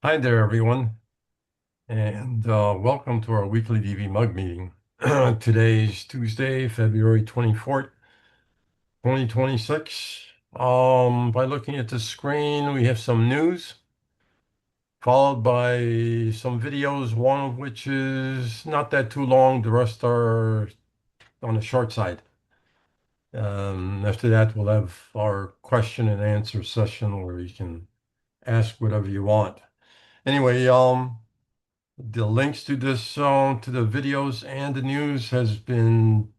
Hi there, everyone, and welcome to our weekly DVMUG meeting. Today's Tuesday, February 24th, 2026. By looking at the screen, we have some news, followed by some videos, one of which is not that too long. The rest are on the short side. After that, we'll have our question and answer session where you can ask whatever you want. Anyway, the links to this to the videos and the news has been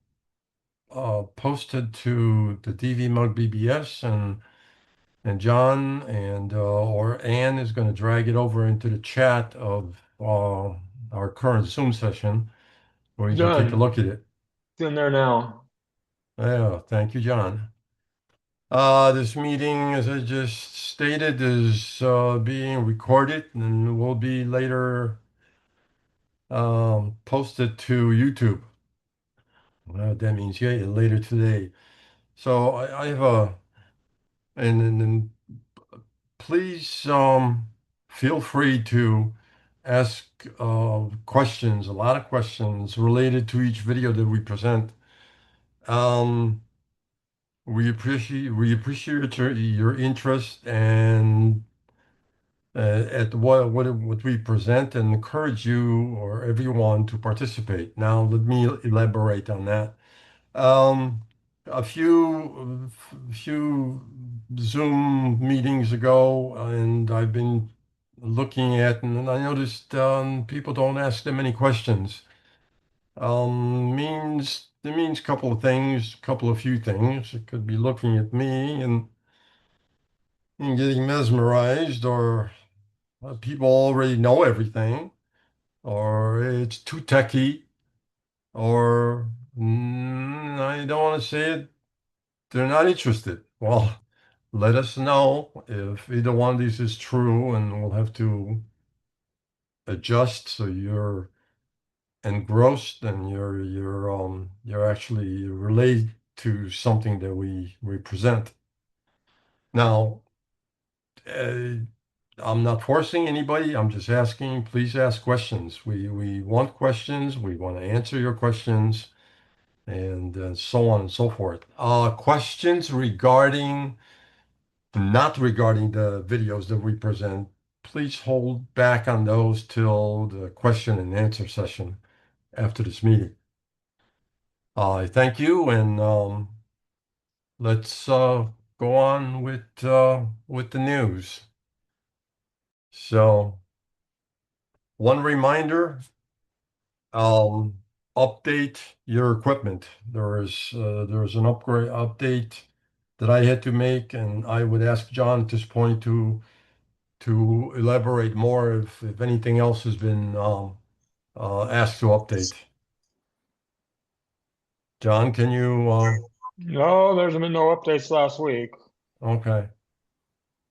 posted to the DVMUG BBS, and John and or Ann is going to drag it over into the chat of our current Zoom session where you can take a Done. look at it. It's in there now. Yeah, thank you, John. This meeting, as I just stated, is being recorded and will be later posted to YouTube. That means yeah, later today. So I have and please feel free to ask questions, a lot of questions related to each video that we present. Um, we appreciate your interest and at what we present and encourage you or everyone to participate. Now let me elaborate on that. Um, a few Zoom meetings ago, and I've been looking at, and I noticed people don't ask that many questions. Means it means a couple of things, few things. It could be looking at me and getting mesmerized, or people already know everything, or it's too techy, or I don't want to say it. They're not interested. Well, let us know if either one of these is true, and we'll have to adjust so you're engrossed and you're actually related to something that we present. Now, uh, I'm not forcing anybody. I'm just asking. Please ask questions. We want questions. We want to answer your questions, and so on and so forth. Questions regarding not regarding the videos that we present, please hold back on those till the question and answer session after this meeting. I thank you, and let's go on with the news. So, one reminder, um, update your equipment. There is an update that I had to make, and I would ask John at this point to elaborate more if anything else has been asked to update. John, can you? No, there's been no updates last week. Okay.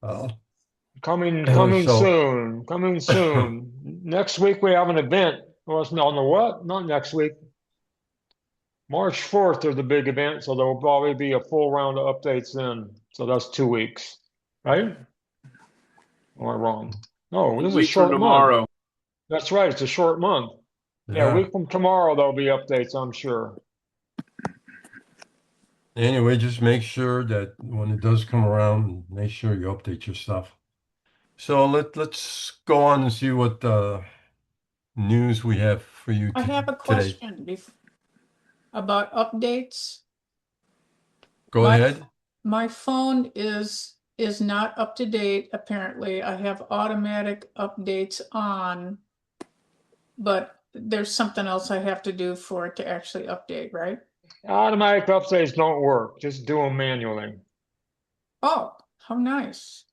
Uh, Coming so, soon. Coming soon. Next week we have an event. Well, it's not on the what? Not next week. March 4th is the big event, so there will probably be a full round of updates then. So that's 2 weeks, right? Or am I wrong? No, this is a Week from short month. tomorrow. That's right, it's a short month. Yeah, a yeah. week from tomorrow there'll be updates, I'm sure. Anyway, just make sure that when it does come around, make sure you update your stuff. So let's go on and see what news we have for you I have a today. question about updates. Go My ahead. my phone is not up to date, apparently. I have automatic updates on, but there's something else I have to do for it to actually update, right? Automatic updates don't work. Just do them manually. Oh, how nice.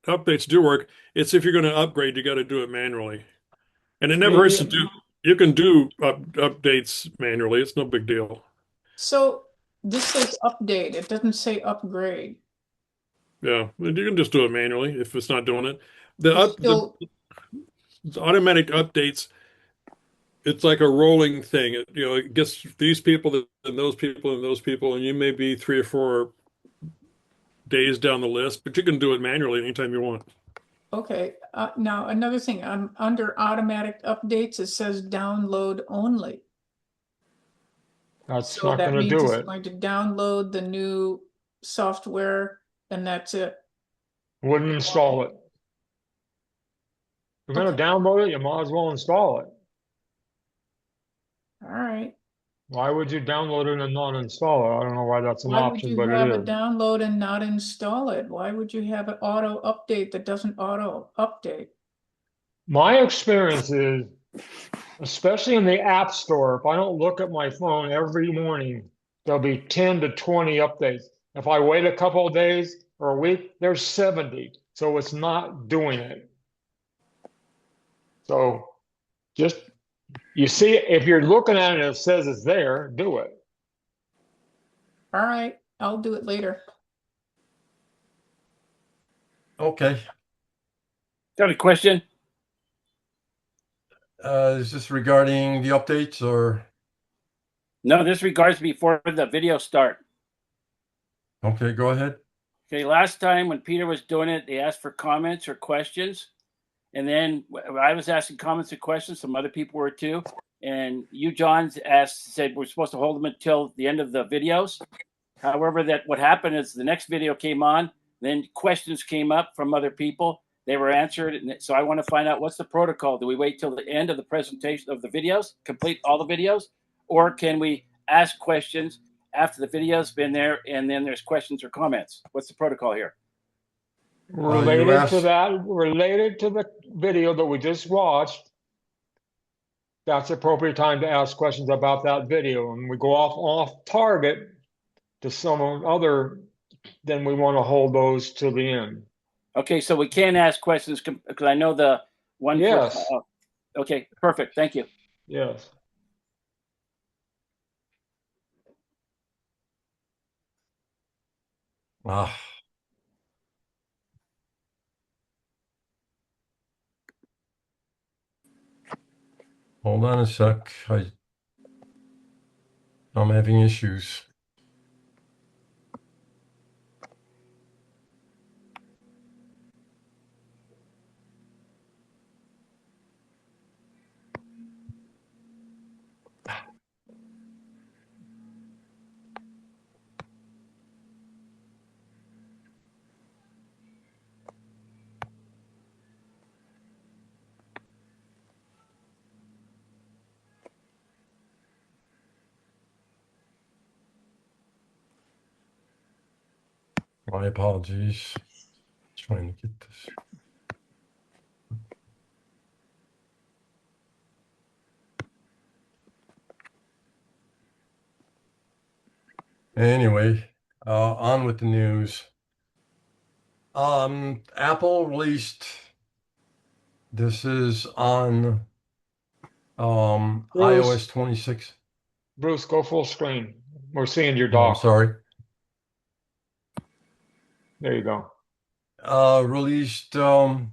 Updates do work. It's if you're going to upgrade, you got to do it manually. And it never You, hurts to you, do. You can do updates manually. It's no big deal. So this says update. It doesn't say upgrade. Yeah, you can just do it manually if it's not doing it. The It's up the still automatic updates. It's like a rolling thing. It gets these people and those people and those people, and you may be three or four days down the list, but you can do it manually anytime you want. Okay, now another thing, under automatic updates, it says download only. That's So not that going to means do it's it. going to download the new software and that's it. Wouldn't install it. If you're going Okay, to download it, you might as well install it. all right. Why would you download it and not install it? I don't know why that's an Why would option, you but it have it is. download and not install it? Why would you have it auto update that doesn't auto update? My experience is, especially in the App Store, if I don't look at my phone every morning, there'll be 10 to 20 updates. If I wait a couple of days or a week, there's 70. So it's not doing it. So just, you see, if you're looking at it and it says it's there, do it. All right, I'll do it later. Okay. Got a question? Is this regarding the updates or? No, this regards before the video start. Okay, go ahead. Okay, last time when Peter was doing it, they asked for comments or questions. And then I was asking comments and questions. Some other people were too. And you, John, said we're supposed to hold them until the end of the videos. However, what happened is the next video came on, then questions came up from other people. They were answered. And so I want to find out, what's the protocol? Do we wait till the end of the presentation of the videos, complete all the videos? Or can we ask questions after the video's been there and then there's questions or comments? What's the protocol here? Related to that, related to the video that we just watched, that's the appropriate time to ask questions about that video. And we go off target to some other, then we want to hold those till the end. Okay, so we can ask questions because I know the one. Yes. Okay, perfect. Thank you. Yes. Ah. Hold on a sec. I'm having issues. My apologies. Trying to get this. Anyway, on with the news. Apple released, this is on Bruce. iOS 26. Bruce, go full screen. We're seeing your Oh, I'm dock. sorry. There you go. Released live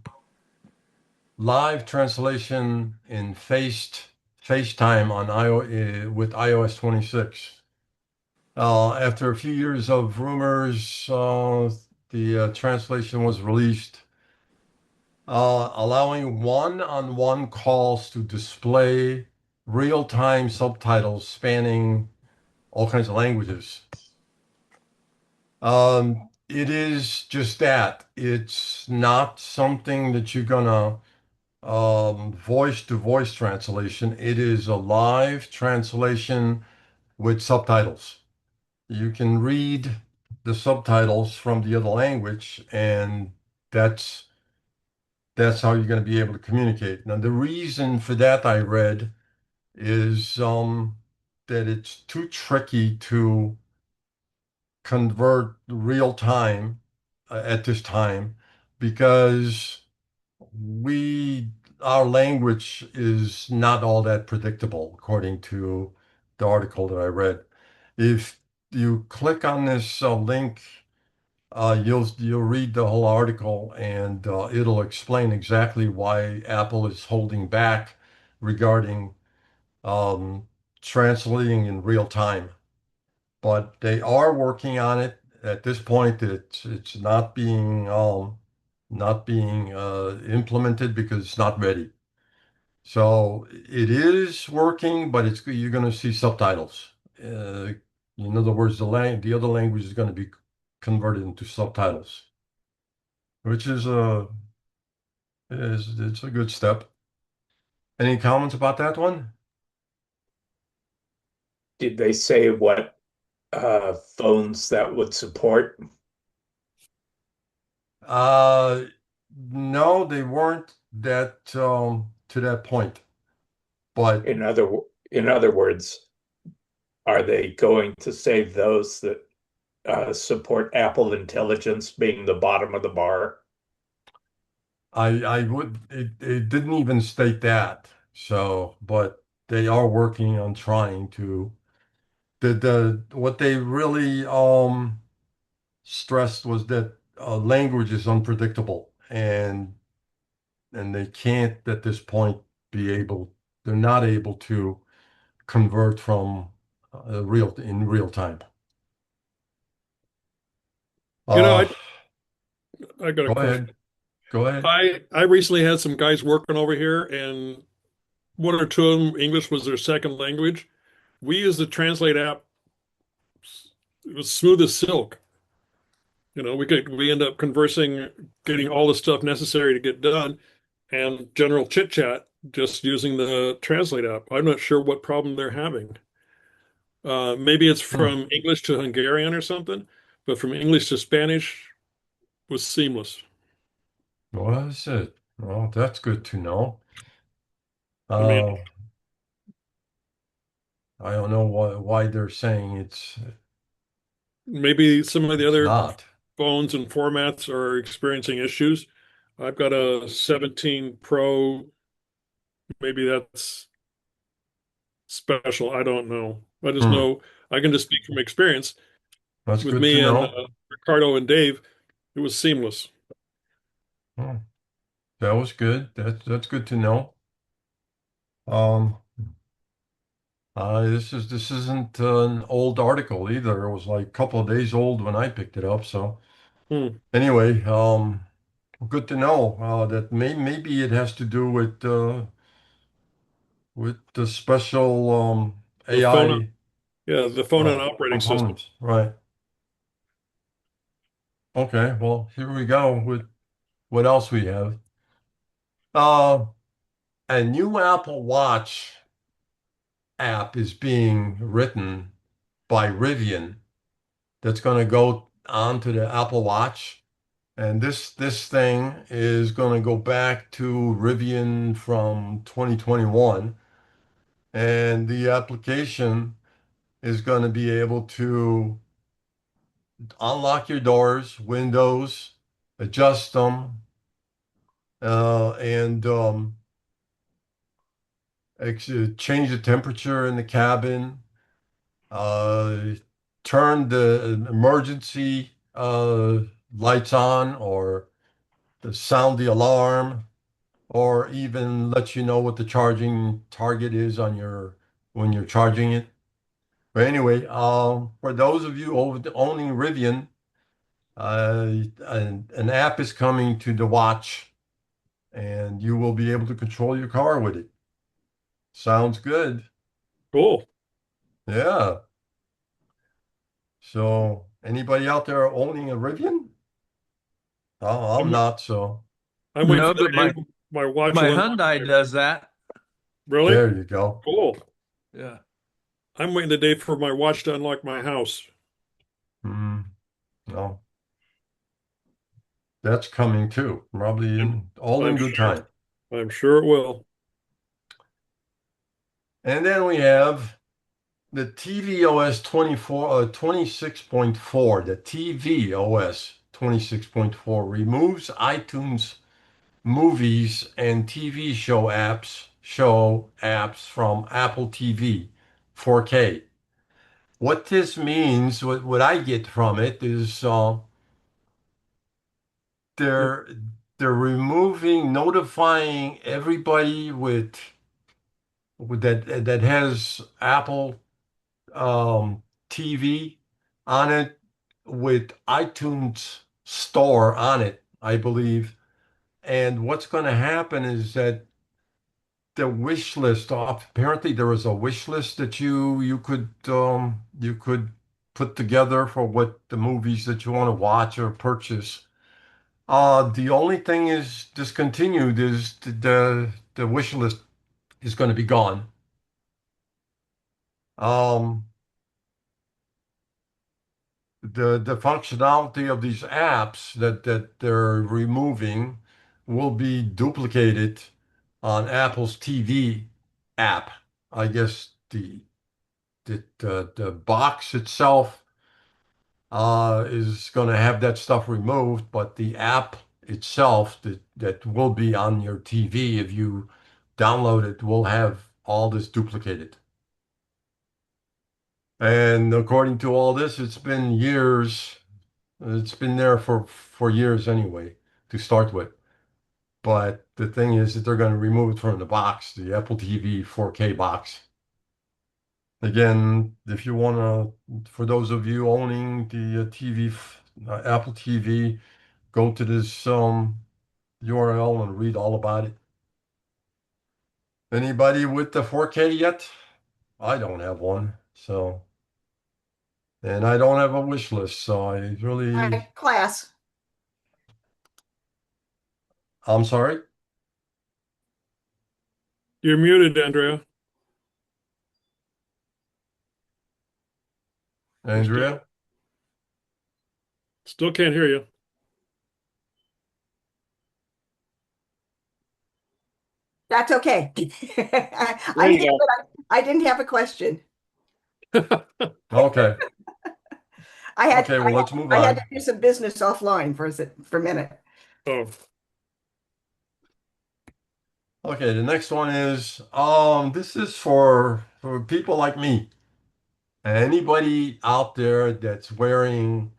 translation in FaceTime on with iOS 26. After a few years of rumors, the translation was released, allowing one-on-one calls to display real-time subtitles spanning all kinds of languages. It is just that. It's not something that you're gonna voice-to-voice translation. It is a live translation with subtitles. You can read the subtitles from the other language, and that's how you're going to be able to communicate. Now, the reason for that I read is that it's too tricky to convert real time at this time because we our language is not all that predictable, according to the article that I read. If you click on this link, you'll read the whole article, and it'll explain exactly why Apple is holding back regarding translating in real time. But they are working on it. at this point, it's not being implemented because it's not ready. So it is working, but you're going to see subtitles. In other words, the other language is going to be converted into subtitles, which is it's a good step. Any comments about that one? Did they say what phones that would support? Uh, no, they weren't that to that point. But In other in other words, are they going to say those that support Apple Intelligence being the bottom of the bar? I would it didn't even state that. So, but they are working on trying to the what they really stressed was that language is unpredictable and they can't at this point be able they're not able to convert from in real time. You know, Uh, I got a go question. ahead. Go ahead. I recently had some guys working over here, and one or two of them, English was their second language. We used the Translate app. It was smooth as silk. We end up conversing, getting all the stuff necessary to get done, and general chit chat just using the Translate app. I'm not sure what problem they're having. Maybe it's Hmm. from English to Hungarian or something, but from English to Spanish was seamless. Was it? Well, that's good to know. I mean, Uh, I don't know why they're saying maybe some of the it's other not. phones and formats are experiencing issues. I've got a 17 Pro. Maybe that's special. I don't know. I just Hmm. know I can just speak from experience That's with good to me and know. Ricardo and Dave. It was seamless. Hmm. That was good. That's good to know. Um, this isn't an old article either. It was like a couple of days old when I picked it up. So Hmm. anyway, good to know that maybe it has to do with the special The phone, AI yeah, the phone and operating system. components, right? Okay, well, here we go with what else we have. Uh, a new Apple Watch app is being written by Rivian that's going to go onto the Apple Watch. And this thing is going to go back to Rivian from 2021. And the application is going to be able to unlock your doors, windows, adjust them, and change the temperature in the cabin, uh, turn the emergency lights on, or sound the alarm, or even let you know what the charging target is on your when you're charging it. But anyway, for those of you owning Rivian, an app is coming to the watch, and you will be able to control your car with it. Sounds good. Cool. Yeah. So, anybody out there owning a Rivian? Oh, I'm I'm, not, so I'm waiting No, for the but day my watch my will unlock. Hyundai does that. Really? there you go. Cool. Yeah. I'm waiting the day for my watch to unlock my house. Mm, no, that's coming too. Probably I'm, all in I'm good sure. time. I'm sure it will. And then we have the tvOS 26.4. The tvOS 26.4 removes iTunes movies and TV show apps from Apple TV 4K. What this means, what I get from it is Mm. they're they're removing, notifying everybody with that has Apple TV on it. with iTunes Store on it, I believe. And what's going to happen is that the wish list off. Apparently, there was a wish list that you could put together for what the movies that you want to watch or purchase. The only thing is discontinued is the wish list is going to be gone. Um, the functionality of these apps that they're removing will be duplicated on Apple's TV app. I guess the box itself is going to have that stuff removed, but the app itself that will be on your TV if you download it will have all this duplicated. And according to all this, it's been years. It's been there for years anyway to start with. But the thing is that they're going to remove it from the box, the Apple TV 4K box. Again, if you want to, for those of you owning the Apple TV, go to this URL and read all about it. Anybody with the 4K yet? I don't have one, so, and I don't have a wish list, so I really, Class. I'm sorry, You're muted, Andrea. Andrea. Still can't hear you. That's okay. There you go. I didn't have a question. Okay, I well, let's move had on. to do some business offline for a minute. Oh, Okay, the next one is this is for people like me. Anybody out there that's wearing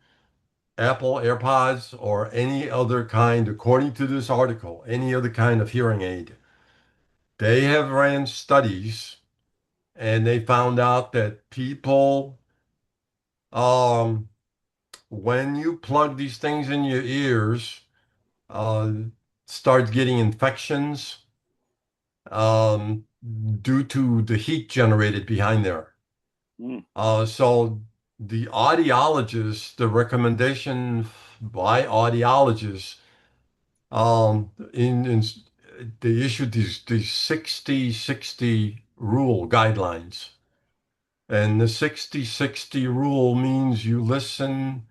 Apple AirPods or any other kind, according to this article, any other kind of hearing aid. They have ran studies and they found out that people, um, when you plug these things in your ears, uh, start getting infections, um, due to the heat generated behind there. Mm. So the recommendation by audiologists, in they issued these 60-60 rule guidelines. And the 60-60 rule means you listen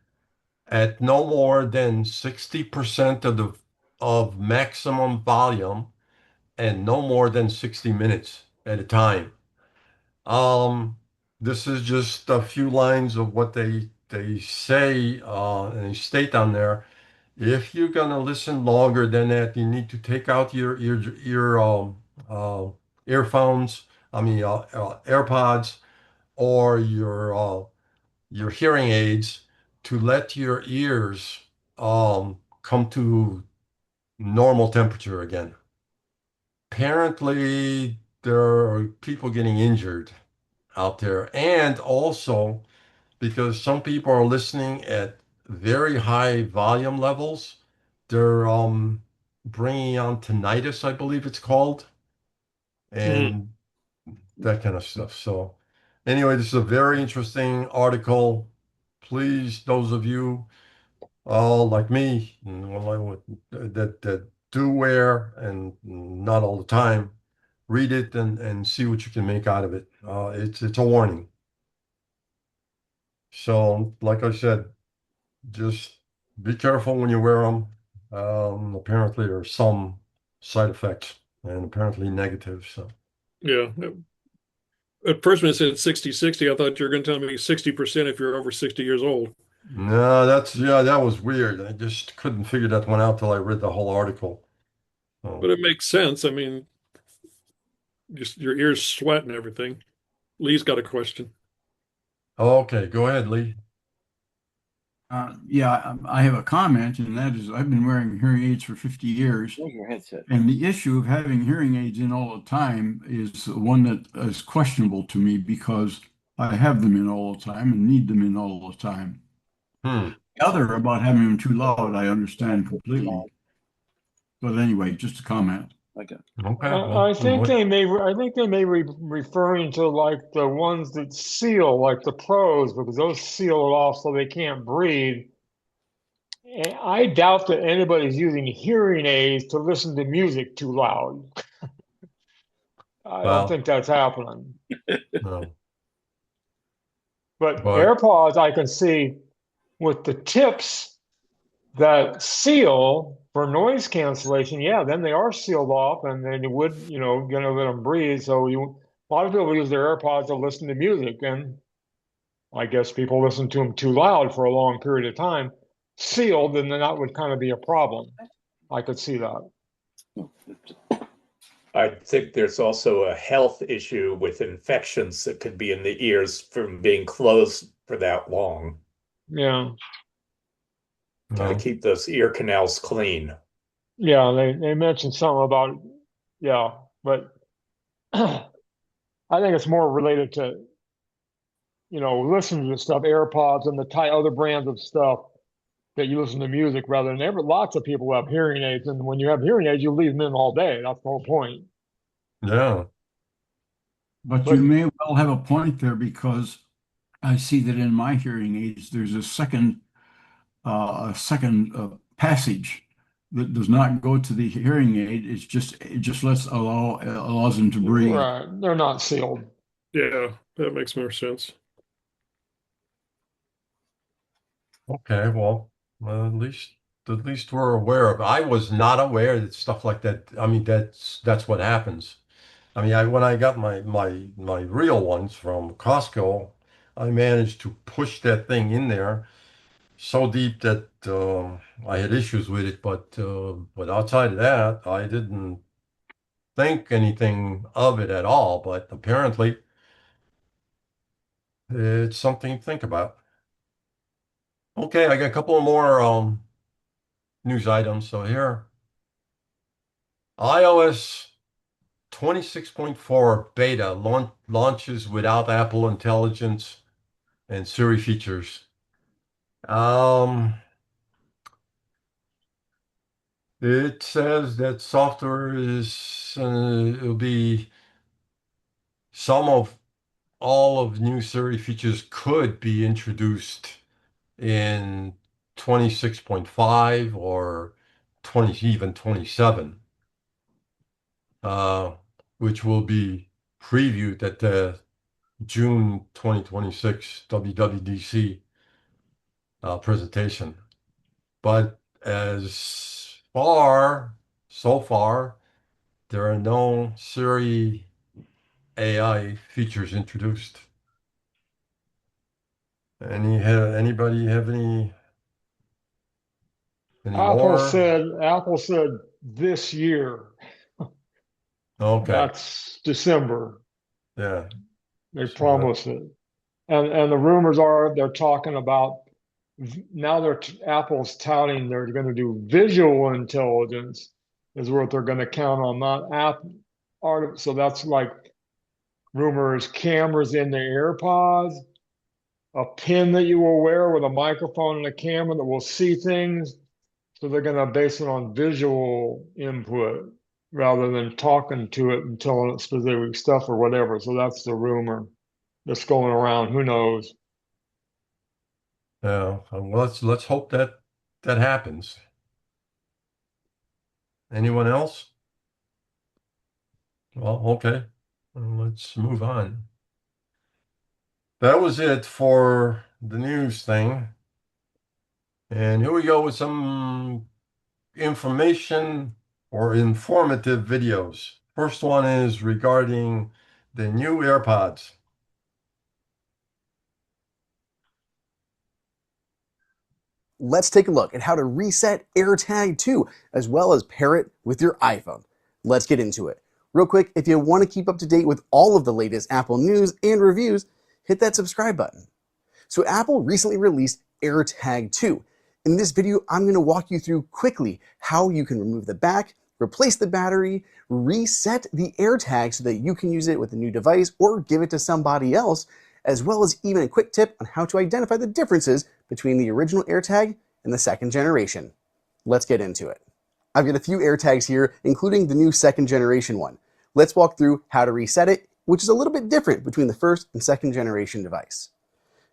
at no more than 60% of maximum volume and no more than 60 minutes at a time. Um, this is just a few lines of what they say and they state on there. If you're gonna listen longer than that, you need to take out your uh, earphones. I mean AirPods or your hearing aids to let your ears come to normal temperature again. Apparently, there are people getting injured out there, and also because some people are listening at very high volume levels, they're bringing on tinnitus, I believe it's called, and that kind of stuff. So, anyway, this is a very interesting article. Please, those of you like me, that do wear and not all the time, read it and see what you can make out of it. It's a warning. So, like I said, just be careful when you wear them. Apparently, there are some side effects and apparently negative. So, yeah. At first, when it said 60-60, I thought you were going to tell me 60% if you're over 60 years old. no, that was weird. I just couldn't figure that one out till I read the whole article. But it makes sense. I mean, just your ears sweat and everything. Lee's got a question. Okay, go ahead, Lee. Yeah, I have a comment, and that is I've been wearing hearing aids for 50 years. Where's your headset? And the issue of having hearing aids in all the time is one that is questionable to me because I have them in all the time and need them in all the time. Hmm. The other about having them too loud, I understand completely. But anyway, just a comment. Okay. Okay. I think they may. I think they may be referring to like the ones that seal, like the pros, because those seal it off so they can't breathe. And I doubt that anybody's using hearing aids to listen to music too loud. I don't Well, think that's happening. no. But But AirPods, I can see with the tips that seal for noise cancellation. Yeah, then they are sealed off, and then you would, gonna let them breathe. So a lot of people use their AirPods to listen to music, and I guess people listen to them too loud for a long period of time. Sealed, and then that would kind of be a problem. I could see that. I think there's also a health issue with infections that could be in the ears from being closed for that long. Yeah, Got to no. keep those ear canals clean. yeah. They mentioned something about yeah, but I think it's more related to listening to stuff, AirPods and the other brands of stuff that you listen to music rather than ever. Lots of people have hearing aids, and when you have hearing aids, you leave them in all day. That's the whole point. Yeah. But But you may well have a point there because I see that in my hearing aids, there's a second passage that does not go to the hearing aid. It just allows them to breathe. right, they're not sealed. Yeah, that makes more sense. Okay. Well, at least we're aware of. I was not aware that stuff like that. I mean, that's what happens. I mean, when I got my real ones from Costco, I managed to push that thing in there so deep that I had issues with it. But outside of that, I didn't think anything of it at all. But apparently, it's something to think about. Okay, I got a couple more news items. So here, iOS 26.4 beta launches without Apple Intelligence and Siri features. Um, it says that software it'll be some of all of new Siri features could be introduced in 26.5 or 20, even 27, uh, which will be previewed at the June 2026 WWDC presentation. But so far, there are no Siri AI features introduced. Anybody have any more? Apple said this year. Okay. That's December. Yeah. They So promised it. And the rumors are they're talking about now Apple's touting they're going to do visual intelligence is what they're going to count on, not app art. So that's like rumors, cameras in the AirPods, a pin that you will wear with a microphone and a camera that will see things. So they're going to base it on visual input rather than talking to it and telling it specific stuff or whatever. So that's the rumor that's going around. Who knows? yeah. Well, let's hope that happens. Anyone else? Well, okay. Let's move on. That was it for the news thing. And here we go with some information or informative videos. First one is regarding the new AirPods. Let's take a look at how to reset AirTag 2 as well as pair it with your iPhone. Let's get into it. Real quick, if you want to keep up to date with all of the latest Apple news and reviews, hit that subscribe button. So Apple recently released AirTag 2. In this video, I'm going to walk you through quickly how you can remove the back, replace the battery, reset the AirTag so that you can use it with a new device or give it to somebody else, as well as even a quick tip on how to identify the differences between the original AirTag and the second generation. Let's get into it. I've got a few AirTags here, including the new second generation one. Let's walk through how to reset it, which is a little bit different between the first and second generation device.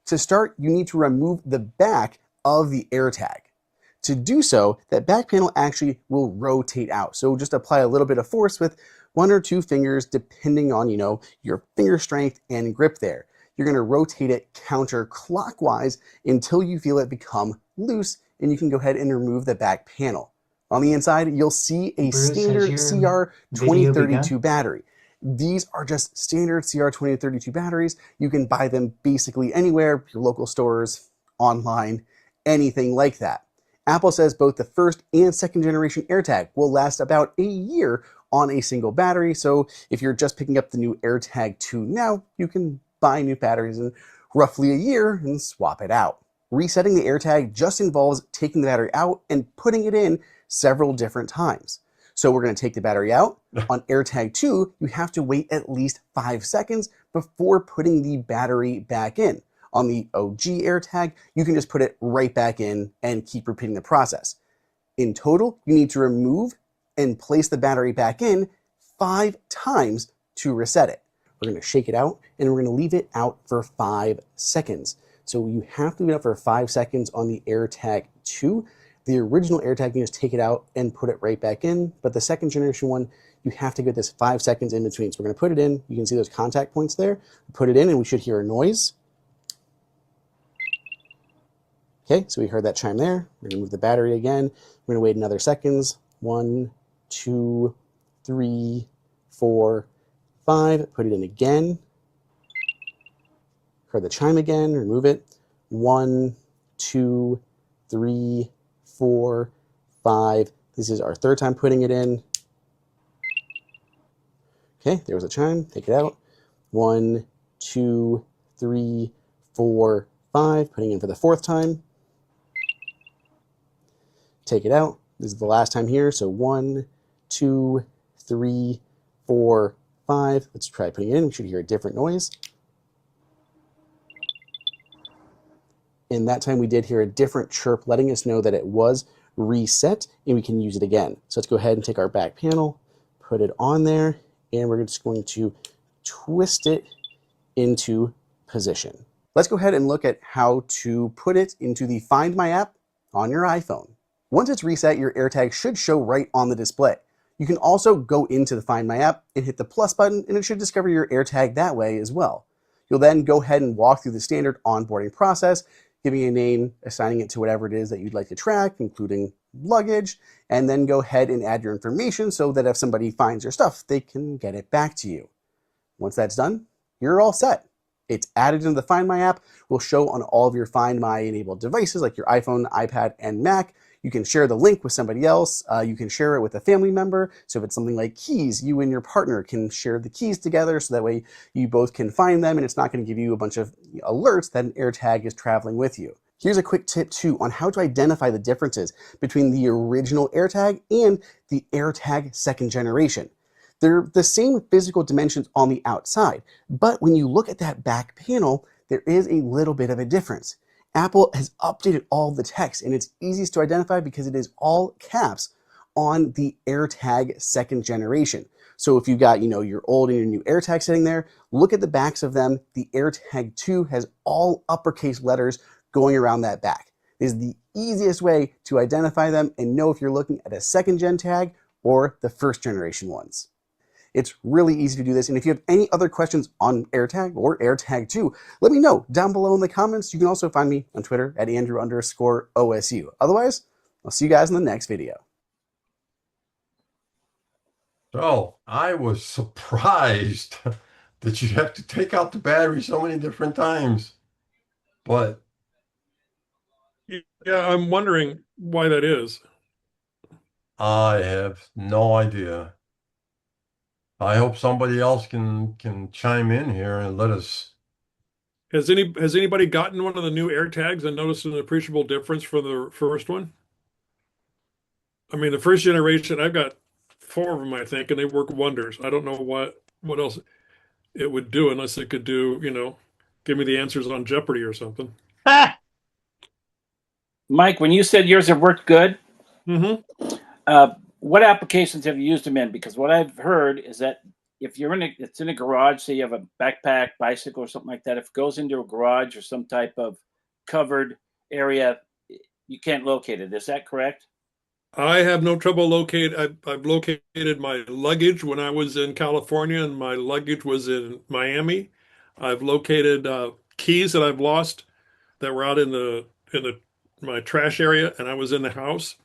To start, you need to remove the back of the AirTag. To do so, that back panel actually will rotate out. So just apply a little bit of force with 1 or 2 fingers, depending on, your finger strength and grip there. You're going to rotate it counterclockwise until you feel it become loose, and you can go ahead and remove the back panel. On the inside, you'll see a standard CR2032 battery. These are just standard CR2032 batteries. You can buy them basically anywhere, your local stores, online, anything like that. Apple says both the first and second generation AirTag will last about a year on a single battery. So if you're just picking up the new AirTag 2 now, you can buy new batteries in roughly a year and swap it out. Resetting the AirTag just involves taking the battery out and putting it in several different times. So we're going to take the battery out. On AirTag 2, you have to wait at least 5 seconds before putting the battery back in. On the OG AirTag, you can just put it right back in and keep repeating the process. In total, you need to remove and place the battery back in 5 times to reset it. We're going to shake it out and we're going to leave it out for 5 seconds. So you have to leave it out for 5 seconds on the AirTag 2. The original AirTag, you can just take it out and put it right back in, but the second generation one, you have to get this 5 seconds in between. So we're going to put it in. You can see those contact points there. Put it in and we should hear a noise. Okay, so we heard that chime there. We're going to move the battery again. We're going to wait another seconds. 1, 2, 3, 4, 5. Put it in again. Heard the chime again. Remove it. 1, 2, 3, 4, 5. This is our third time putting it in. Okay, there was a chime. Take it out. 1, 2, 3, 4, 5. Putting in for the fourth time. Take it out. This is the last time here. So 1, 2, 3, 4, 5. Let's try putting it in. We should hear a different noise. And that time we did hear a different chirp letting us know that it was reset and we can use it again. So let's go ahead and take our back panel, put it on there, and we're just going to twist it into position. Let's go ahead and look at how to put it into the Find My app on your iPhone. Once it's reset, your AirTag should show right on the display. You can also go into the Find My app and hit the plus button, and it should discover your AirTag that way as well. You'll then go ahead and walk through the standard onboarding process, giving a name, assigning it to whatever it is that you'd like to track, including luggage, and then go ahead and add your information so that if somebody finds your stuff, they can get it back to you. Once that's done, you're all set. It's added into the Find My app, will show on all of your Find My enabled devices like your iPhone, iPad, and Mac. You can share the link with somebody else. You can share it with a family member. So if it's something like keys, you and your partner can share the keys together so that way you both can find them and it's not going to give you a bunch of alerts that an AirTag is traveling with you. Here's a quick tip too on how to identify the differences between the original AirTag and the AirTag second generation. They're the same physical dimensions on the outside, but when you look at that back panel, there is a little bit of a difference. Apple has updated all the text and it's easiest to identify because it is all caps on the AirTag second generation. So if you've got, your old and your new AirTag sitting there, look at the backs of them. The AirTag 2 has all uppercase letters going around that back. It is the easiest way to identify them and know if you're looking at a second gen tag or the first generation ones. It's really easy to do this. And if you have any other questions on AirTag or AirTag 2, let me know down below in the comments. You can also find me on Twitter at Andrew_OSU. Otherwise, I'll see you guys in the next video. So I was surprised that you have to take out the battery so many different times. But yeah, I'm wondering why that is. I have no idea. I hope somebody else can chime in here and let us. Has anybody gotten one of the new AirTags and noticed an appreciable difference from the first one? I mean, the first generation, I've got 4 of them, I think, and they work wonders. I don't know what else it would do unless it could do, give me the answers on Jeopardy or something. Mike, when you said yours have worked good, Mm-hmm. what applications have you used them in? Because what I've heard is that if you're it's in a garage, say you have a backpack, bicycle, or something like that, if it goes into a garage or some type of covered area, you can't locate it. Is that correct? I have no trouble locating. I've located my luggage when I was in California, and my luggage was in Miami. I've located keys that I've lost that were out in the my trash area, and I was in the house.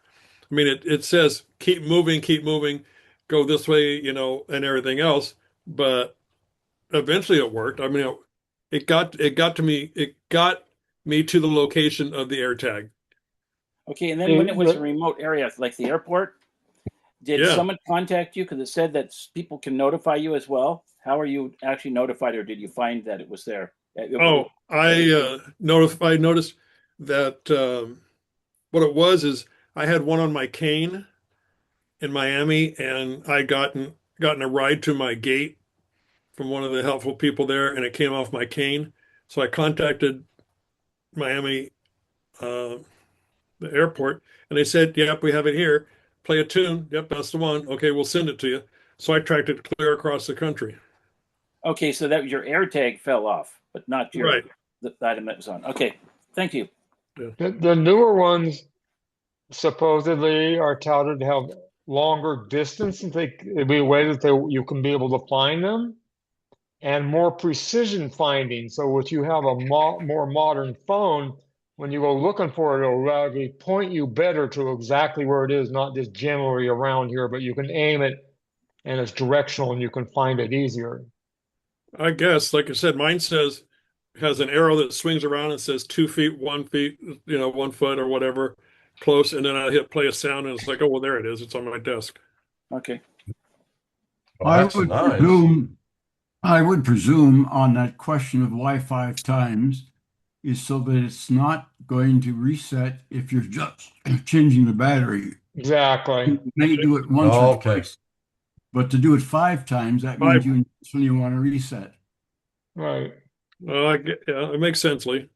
I mean, it says keep moving, go this way, and everything else. But eventually, it worked. I mean, it got me to the location of the AirTag. Okay, and then when it was a remote area, like the airport, did Yeah. someone contact you? Because it said that people can notify you as well. How are you actually notified, or did you find that it was there? Oh, I noticed that what it was is I had one on my cane in Miami, and I gotten a ride to my gate from one of the helpful people there, and it came off my cane. So I contacted Miami, uh, the airport, and they said, "Yep, we have it here. Play a tune. Yep, that's the one. Okay, we'll send it to you." So I tracked it clear across the country. Okay, so that your AirTag fell off, but not Right. the item that was on. Okay, thank you. Yeah. The newer ones supposedly are touted to have longer distance, and it'd be a way that you can be able to find them, and more precision finding. So if you have a more modern phone, when you go looking for it, it'll actually point you better to exactly where it is, not just generally around here, but you can aim it and it's directional and you can find it easier. I guess, like I said, mine has an arrow that swings around and says 2 feet, 1 feet, 1 foot or whatever, close, and then I hit play a sound, and it's like, oh well, there it is. It's on my desk. Okay. Well, I that's would nice. presume on that question of why 5 times is so that it's not going to reset if you're just changing the battery. Exactly. You may do it once or Okay. twice, but to do it 5 times, that means you instantly want to reset. Right. Yeah, it makes sense, Lee.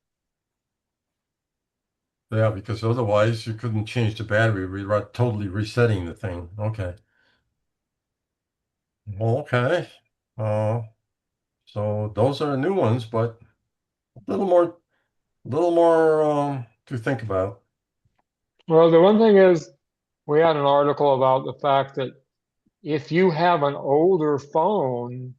Yeah, because otherwise you couldn't change the battery. We're totally resetting the thing. Okay. Okay. Uh, so those are the new ones, but a little more to think about. Well, the one thing is, we had an article about the fact that if you have an older phone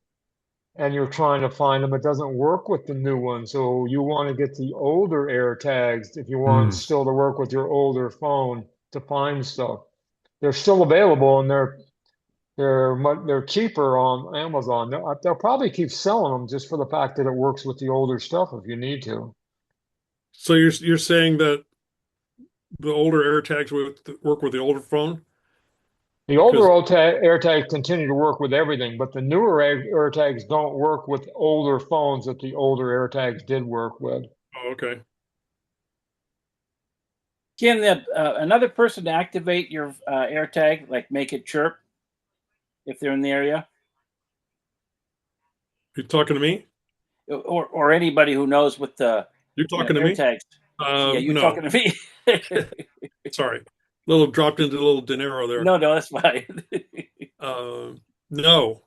and you're trying to find them, it doesn't work with the new one. So you want to get the older AirTags if you want still to work with your older phone to find stuff. They're still available and they're cheaper on Amazon. They'll probably keep selling them just for the fact that it works with the older stuff if you need to. So you're saying that the older AirTags would work with the older phone? The older AirTags continue to work with everything, but the newer AirTags don't work with older phones that the older AirTags did work with. Oh, okay. Can another person activate your AirTag, like make it chirp if they're in the area? You talking to me? Or anybody who knows what the You're talking to me? AirTags. Yeah, you're No. talking to me. Sorry. Dropped into a little dinero there. No, that's fine. No.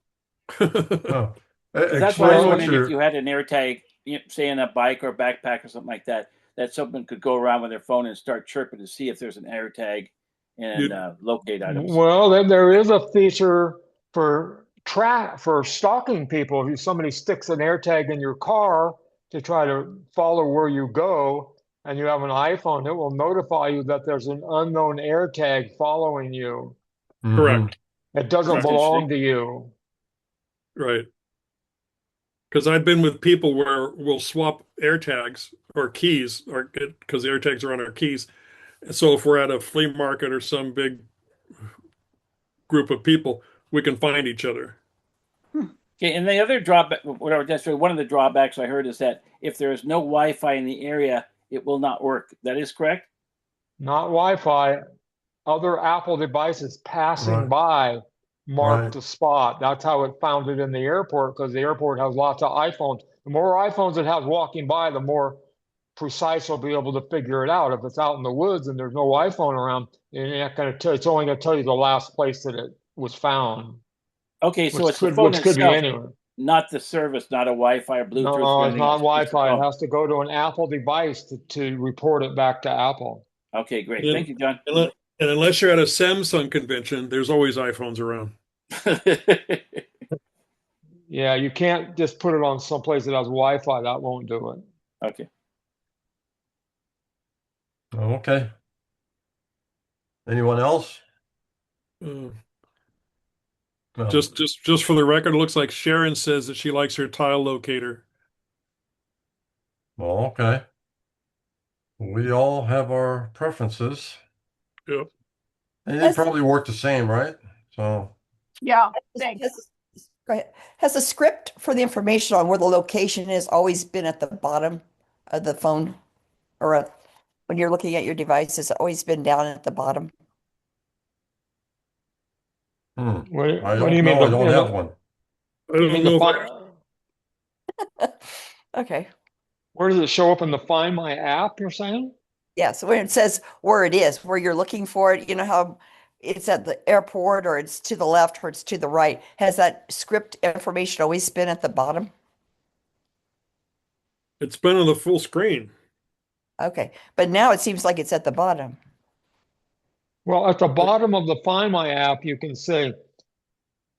Oh. That's why I was wondering if you had an AirTag, say in a bike or backpack or something like that, that someone could go around with their phone and start chirping to see if there's an AirTag and locate items. Well, there is a feature for stalking people. If somebody sticks an AirTag in your car to try to follow where you go, and you have an iPhone, it will notify you that there's an unknown AirTag following you. Correct. It doesn't belong to you. Right. Because I've been with people where we'll swap AirTags or keys, or because the AirTags are on our keys. So if we're at a flea market or some big group of people, we can find each other. Okay, and the other drawback, one of the drawbacks I heard is that if there is no Wi-Fi in the area, it will not work. That is correct? Not Wi-Fi. Other Apple devices passing by marked the spot. That's how it found it in the airport, because the airport has lots of iPhones. The more iPhones it has walking by, the more precise will be able to figure it out. If it's out in the woods and there's no iPhone around, you're not going to tell. It's only going to tell you the last place that it was found. Okay, so it's the Which phone could be itself, anywhere. not the service, not a Wi-Fi or Bluetooth. No, or it's anything not else, just the Wi-Fi. It phone. has to go to an Apple device to report it back to Apple. Okay, great. Yeah. Thank you, John. And unless you're at a Samsung convention, there's always iPhones around. Yeah, you can't just put it on someplace that has Wi-Fi. That won't do it. Okay. Okay. Anyone else? Uh, No. just for the record, it looks like Sharon says that she likes her tile locator. Well, okay. We all have our preferences. Yep. And they probably work the same, right? So, Yeah, thanks. Go ahead. Has the script for the information on where the location is always been at the bottom of the phone? Or when you're looking at your device, has it always been down at the bottom? What I do don't you mean? know. I don't have one. I You don't mean know the Okay. where does it show up in the Find My app, you're saying? Yeah, so when it says where it is, where you're looking for it, you know how it's at the airport or it's to the left or it's to the right. Has that script information always been at the bottom? it's been on the full screen. Okay, but now it seems like it's at the bottom. Well, at the bottom of the Find My app, you can say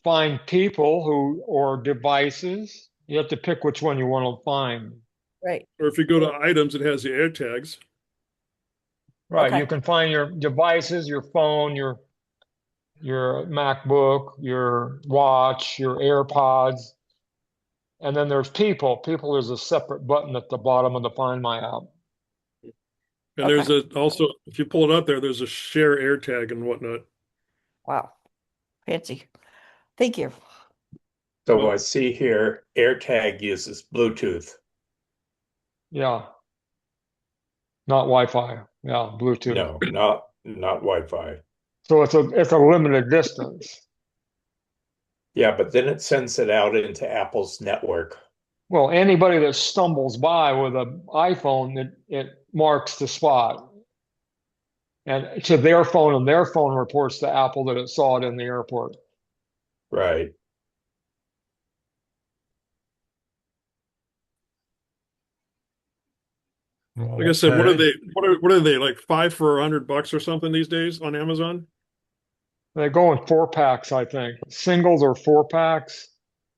find people or devices. You have to pick which one you want to find. Right. Or if you go to items, it has the AirTags. Right. Okay. You can find your devices, your phone, your MacBook, your watch, your AirPods. And then there's people. People is a separate button at the bottom of the Find My app. And there's also, if you pull it up there's a share AirTag and whatnot. Wow. Fancy. Thank you. So I see here AirTag uses Bluetooth. Yeah. Not Wi-Fi. Yeah, Bluetooth. No, not Wi-Fi. So it's a limited distance. Yeah, but then it sends it out into Apple's network. Well, anybody that stumbles by with an iPhone, it marks the spot. And to their phone, and their phone reports to Apple that it saw it in the airport. Right. Like I said, what are Okay. they? What are they like $5 for $100 or something these days on Amazon? They go in 4-packs, I think. Singles or 4-packs,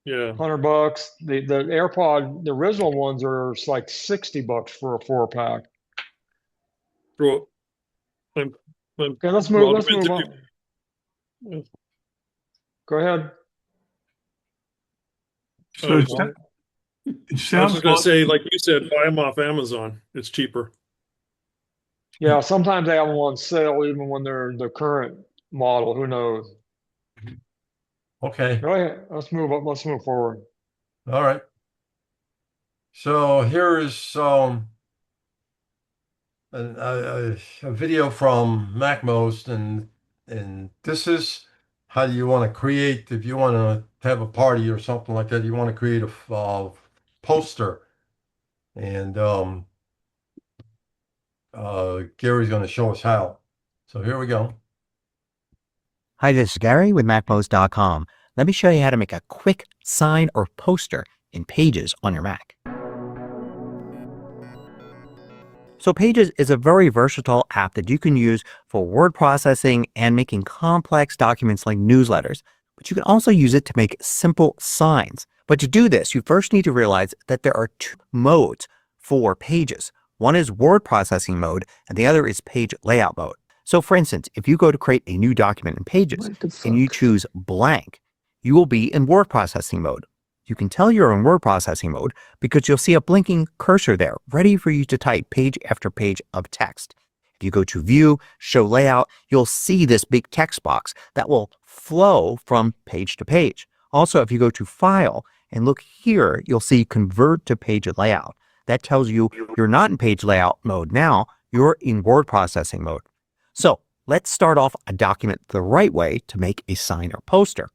Yeah. $100. The AirPod, the original ones are like $60 for a 4-pack. Well, Okay, let's move. well, it Let's depends move if on. Go ahead. So Oh, it well, I was sounds just gonna like, say, like you said, buy them off Amazon. It's cheaper. Yeah, sometimes they have them on sale even when they're the current model. Who knows? Okay. Go ahead. Let's move up. Let's move forward. All right. So here is a video from MacMost, and this is how you want to create, if you want to have a party or something like that, you want to create a poster. And Gary's going to show us how. So here we go. Hi, this is Gary with MacPost.com. Let me show you how to make a quick sign or poster in Pages on your Mac. So Pages is a very versatile app that you can use for word processing and making complex documents like newsletters. But you can also use it to make simple signs. But to do this, you first need to realize that there are two modes for Pages. One is word processing mode and the other is page layout mode. So for instance, if you go to create a new document in Pages and you choose blank, you will be in word processing mode. You can tell you're in word processing mode because you'll see a blinking cursor there ready for you to type page after page of text. If you go to View, Show Layout, you'll see this big text box that will flow from page to page. Also, if you go to File and look here, you'll see Convert to Page Layout. That tells you you're not in page layout mode now, you're in word processing mode. So let's start off a document the right way to make a sign or poster.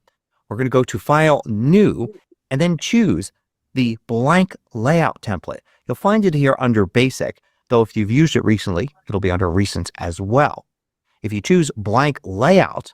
We're going to go to File, New, and then choose the blank layout template. You'll find it here under Basic, though if you've used it recently, it'll be under recents as well. If you choose blank layout,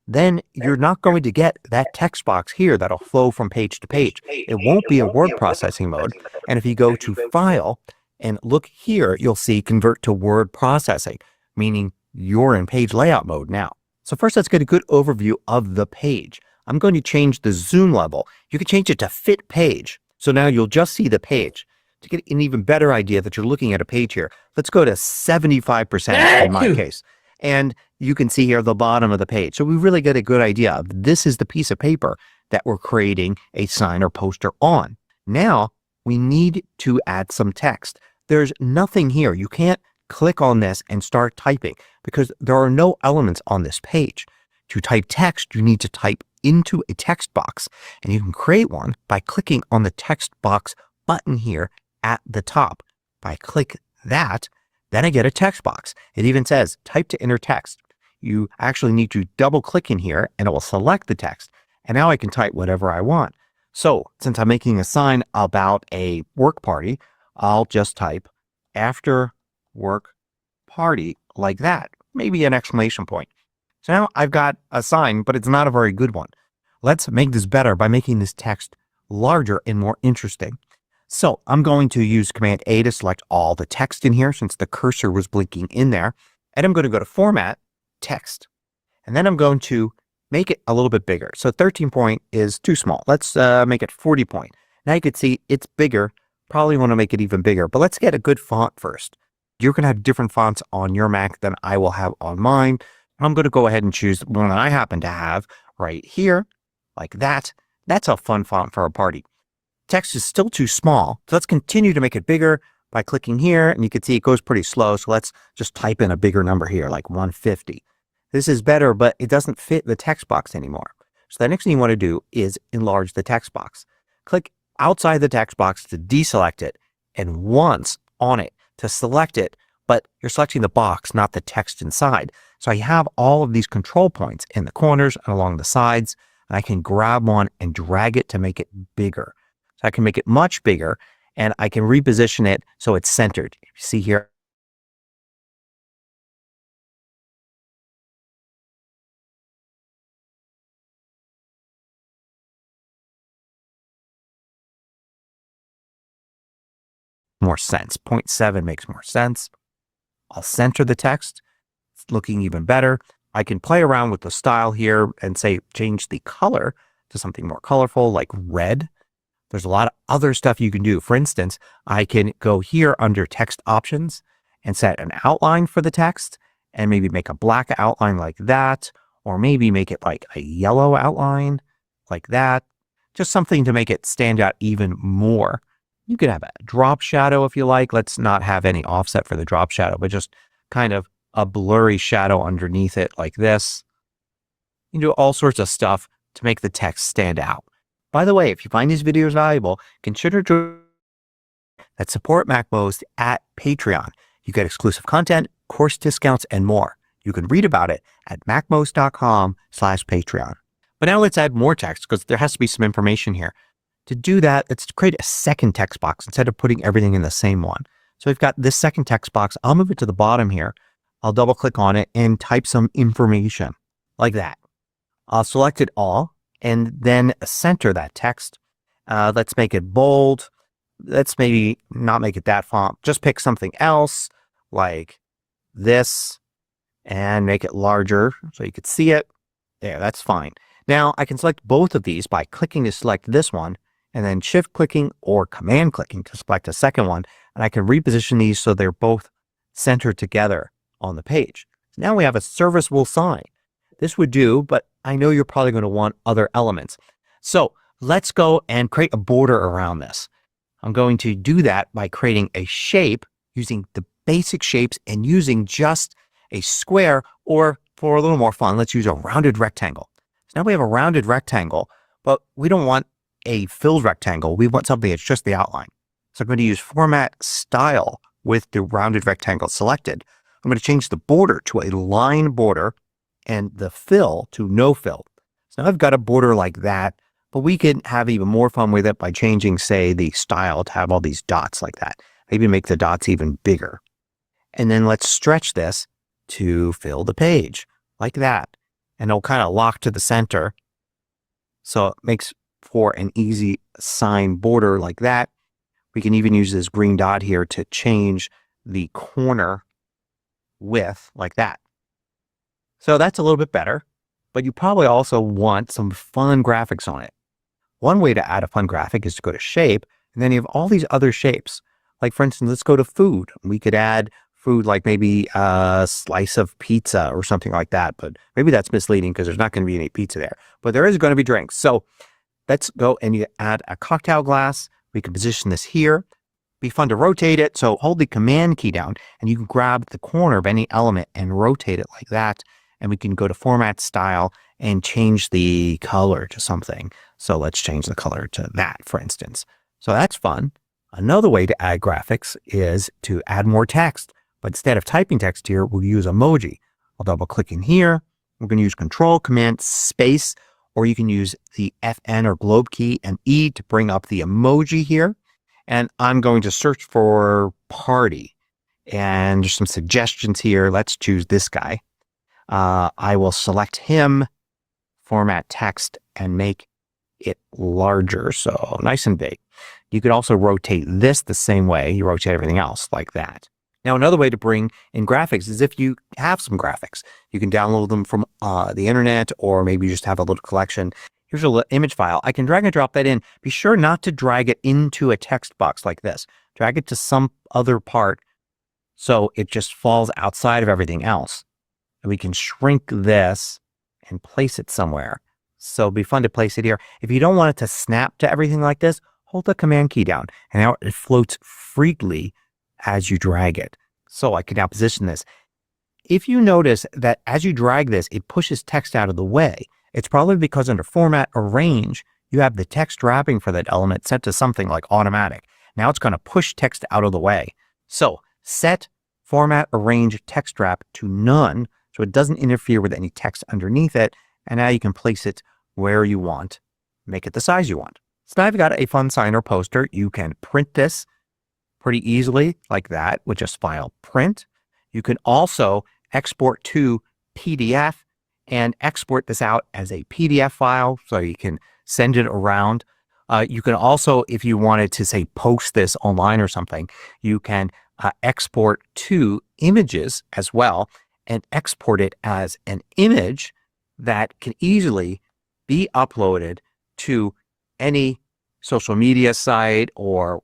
then you're not going to get that text box here that'll flow from page to page. It won't be a word processing mode. And if you go to File and look here, you'll see Convert to Word Processing, meaning you're in page layout mode now. So first, let's get a good overview of the page. I'm going to change the zoom level. You can change it to fit page. So now you'll just see the page. To get an even better idea that you're looking at a page here, let's go to 75% in my case. And you can see here the bottom of the page. So we really get a good idea of this is the piece of paper that we're creating a sign or poster on. Now we need to add some text. There's nothing here. You can't click on this and start typing because there are no elements on this page. To type text, you need to type into a text box, and you can create one by clicking on the text box button here at the top. If I click that, then I get a text box. It even says type to enter text. You actually need to double click in here and it will select the text. And now I can type whatever I want. So since I'm making a sign about a work party, I'll just type after work party like that. Maybe an exclamation point. So now I've got a sign, but it's not a very good one. Let's make this better by making this text larger and more interesting. So I'm going to use Command A to select all the text in here since the cursor was blinking in there. And I'm going to go to Format, Text. And then I'm going to make it a little bit bigger. So 13 point is too small. Let's make it 40 point. Now you can see it's bigger. Probably want to make it even bigger. But let's get a good font first. You're going to have different fonts on your Mac than I will have on mine. I'm going to go ahead and choose the one I happen to have right here, like that. That's a fun font for a party. Text is still too small, so let's continue to make it bigger by clicking here, and you can see it goes pretty slow, so let's just type in a bigger number here, like 150. This is better, but it doesn't fit the text box anymore. So the next thing you want to do is enlarge the text box. Click outside the text box to deselect it, and once on it to select it, but you're selecting the box, not the text inside. So I have all of these control points in the corners and along the sides, and I can grab one and drag it to make it bigger. So I can make it much bigger, and I can reposition it so it's centered. You see here, more sense. 0.7 makes more sense. I'll center the text. It's looking even better. I can play around with the style here and say change the color to something more colorful like red. There's a lot of other stuff you can do. For instance, I can go here under text options and set an outline for the text and maybe make a black outline like that, or maybe make it like a yellow outline like that. Just something to make it stand out even more. You could have a drop shadow if you like. Let's not have any offset for the drop shadow, but just kind of a blurry shadow underneath it like this. You can do all sorts of stuff to make the text stand out. By the way, if you find these videos valuable, consider joining that support MacMost at Patreon. You get exclusive content, course discounts, and more. You can read about it at macmost.com/Patreon. But now let's add more text because there has to be some information here. To do that, let's create a second text box instead of putting everything in the same one. So we've got this second text box. I'll move it to the bottom here. I'll double click on it and type some information like that. I'll select it all and then center that text. Let's make it bold. Let's maybe not make it that font. Just pick something else like this and make it larger so you could see it. There, that's fine. Now I can select both of these by clicking to select this one and then shift clicking or command clicking to select a second one. And I can reposition these so they're both centered together on the page. So now we have a serviceable sign. This would do, but I know you're probably going to want other elements. So let's go and create a border around this. I'm going to do that by creating a shape using the basic shapes and using just a square, or for a little more fun, let's use a rounded rectangle. So now we have a rounded rectangle, but we don't want a filled rectangle. We want something that's just the outline. So I'm going to use Format Style with the rounded rectangle selected. I'm going to change the border to a line border and the fill to no fill. So now I've got a border like that, but we can have even more fun with it by changing, say, the style to have all these dots like that. Maybe make the dots even bigger. And then let's stretch this to fill the page like that. And it'll kind of lock to the center. So it makes for an easy sign border like that. We can even use this green dot here to change the corner width like that. So that's a little bit better, but you probably also want some fun graphics on it. One way to add a fun graphic is to go to shape, and then you have all these other shapes. Like for instance, let's go to food. We could add food like maybe a slice of pizza or something like that, but maybe that's misleading because there's not going to be any pizza there, but there is going to be drinks. So let's go and you add a cocktail glass. We can position this here. Be fun to rotate it. So hold the command key down and you can grab the corner of any element and rotate it like that. And we can go to format style and change the color to something. So let's change the color to that, for instance. So that's fun. Another way to add graphics is to add more text. But instead of typing text here, we'll use emoji. I'll double click in here. We're going to use Control, Command, Space, or you can use the FN or globe key and E to bring up the emoji here. And I'm going to search for party. And there's some suggestions here. Let's choose this guy. I will select him, format text, and make it larger. So nice and big. You could also rotate this the same way you rotate everything else like that. Now, another way to bring in graphics is if you have some graphics. You can download them from the internet, or maybe you just have a little collection. Here's a little image file. I can drag and drop that in. Be sure not to drag it into a text box like this. Drag it to some other part so it just falls outside of everything else. And we can shrink this and place it somewhere. So it'd be fun to place it here. If you don't want it to snap to everything like this, hold the command key down and now it floats freely as you drag it. So I can now position this. If you notice that as you drag this, it pushes text out of the way, it's probably because under Format or Range, you have the text wrapping for that element set to something like automatic. Now it's going to push text out of the way. So set Format Arrange Text Wrap to none so it doesn't interfere with any text underneath it. And now you can place it where you want. Make it the size you want. So now I've got a fun sign or poster. You can print this pretty easily like that with just file print. You can also export to PDF and export this out as a PDF file so you can send it around. You can also, if you wanted to say post this online or something, you can export to images as well and export it as an image that can easily be uploaded to any social media site or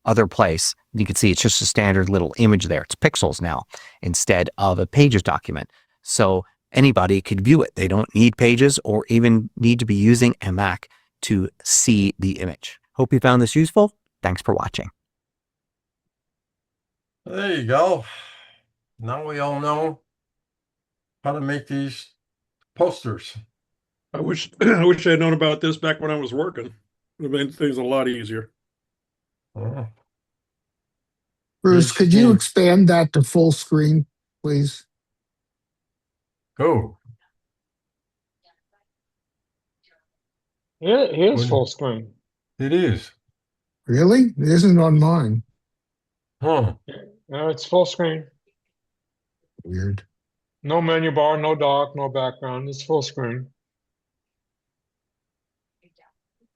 other place. You can see it's just a standard little image there. It's pixels now instead of a Pages document. So anybody could view it. They don't need Pages or even need to be using a Mac to see the image. Hope you found this useful. Thanks for watching. There you go. Now we all know how to make these posters. I wish I had known about this back when I was working. It made things a lot easier. Oh. Bruce, could you expand that to full screen, please? Go. It is full screen. It is. Really? It isn't on mine. Huh. No, it's full screen. Weird. No menu bar, no dock, no background. It's full screen.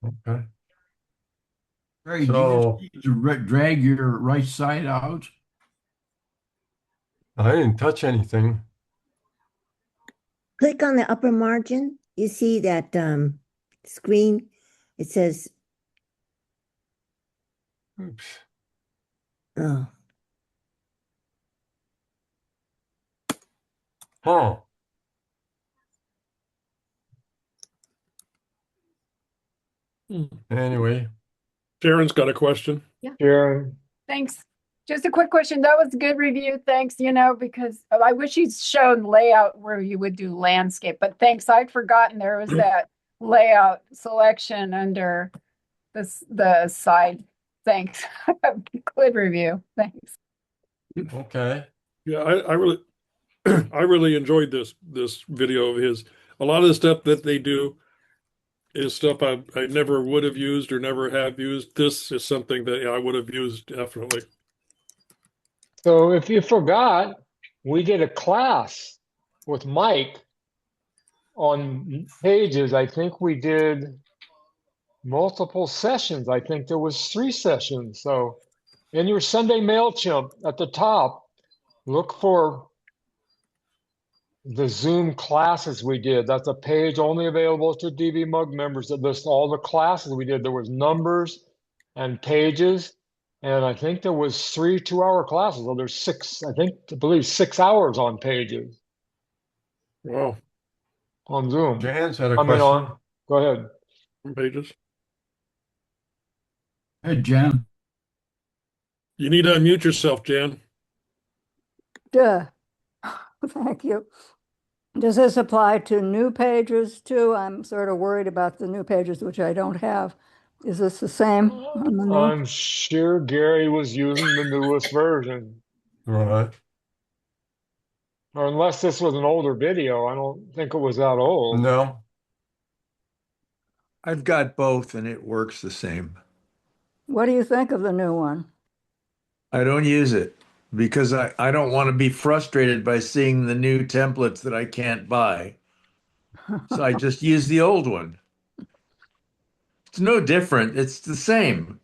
Okay. Right, So you just drag your right side out. I didn't touch anything. Click on the upper margin. You see that screen. It says, Oops. oh, Huh. Anyway. Sharon's got a question. Yeah. Thanks. Just a quick question. That was a good review. Thanks. Because I wish you'd shown layout where you would do landscape, but thanks. I'd forgotten there was that layout selection under the side. Thanks. Good review. Thanks. Okay. Yeah, I really I really enjoyed this video of his. A lot of the stuff that they do is stuff I never would have used or never have used. This is something that I would have used definitely. So if you forgot, we did a class with Mike on Pages. I think we did multiple sessions. I think there was 3 sessions. So in your Sunday MailChimp at the top, look for the Zoom classes we did. That's a page only available to DVMUG members that lists all the classes we did. There was numbers and pages, and I think there was 3 2-hour classes. So there's 6, I believe 6 hours on Pages Wow. on Zoom. Jan's had a I mean, question. go ahead. Pages. Hey, Jan. You need to unmute yourself, Jan. Duh. Thank you. Does this apply to new pages too? I'm sort of worried about the new pages, which I don't have. Is this the same on the new? I'm sure Gary was using the newest version. Right. Or unless this was an older video, I don't think it was that old. No. I've got both and it works the same. What do you think of the new one? I don't use it because I don't want to be frustrated by seeing the new templates that I can't buy. So I just use the old one. It's no different. It's the same.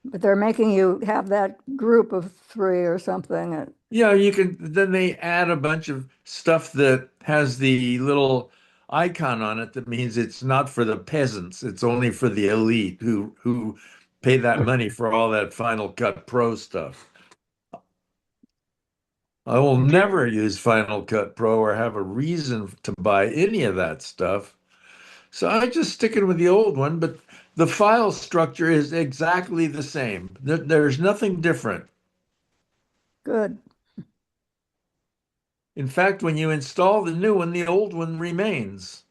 But they're making you have that group of 3 or something. Yeah, you can, then they add a bunch of stuff that has the little icon on it that means it's not for the peasants. It's only for the elite who pay that money for all that Final Cut Pro stuff. I will never use Final Cut Pro or have a reason to buy any of that stuff. So I just stick it with the old one, but the file structure is exactly the same. There's nothing different. Good. In fact, when you install the new one, the old one remains.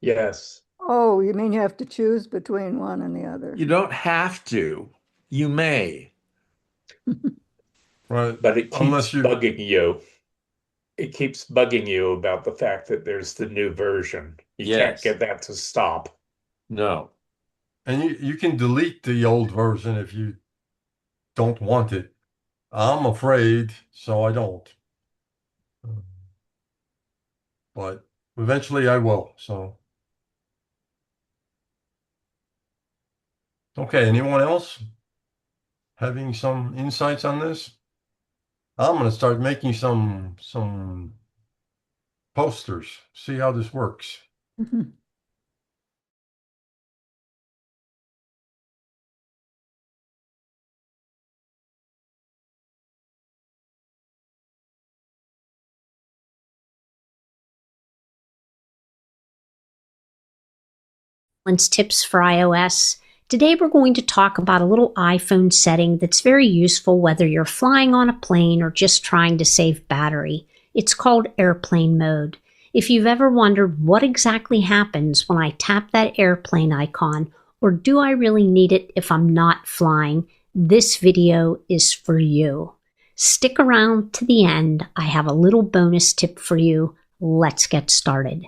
Yes. Oh, you mean you have to choose between one and the other? You don't have to. You may. Right. But it keeps bugging you. It keeps bugging you about the fact that there's the new version. You can't get that to stop. No. And you can delete the old version if you don't want it. I'm afraid, so I don't. But eventually I will, so. Okay, anyone else having some insights on this? I'm going to start making some posters, see how this works. Tips for iOS. Today we're going to talk about a little iPhone setting that's very useful whether you're flying on a plane or just trying to save battery. It's called airplane mode. If you've ever wondered what exactly happens when I tap that airplane icon, or do I really need it if I'm not flying, this video is for you. Stick around to the end. I have a little bonus tip for you. Let's get started.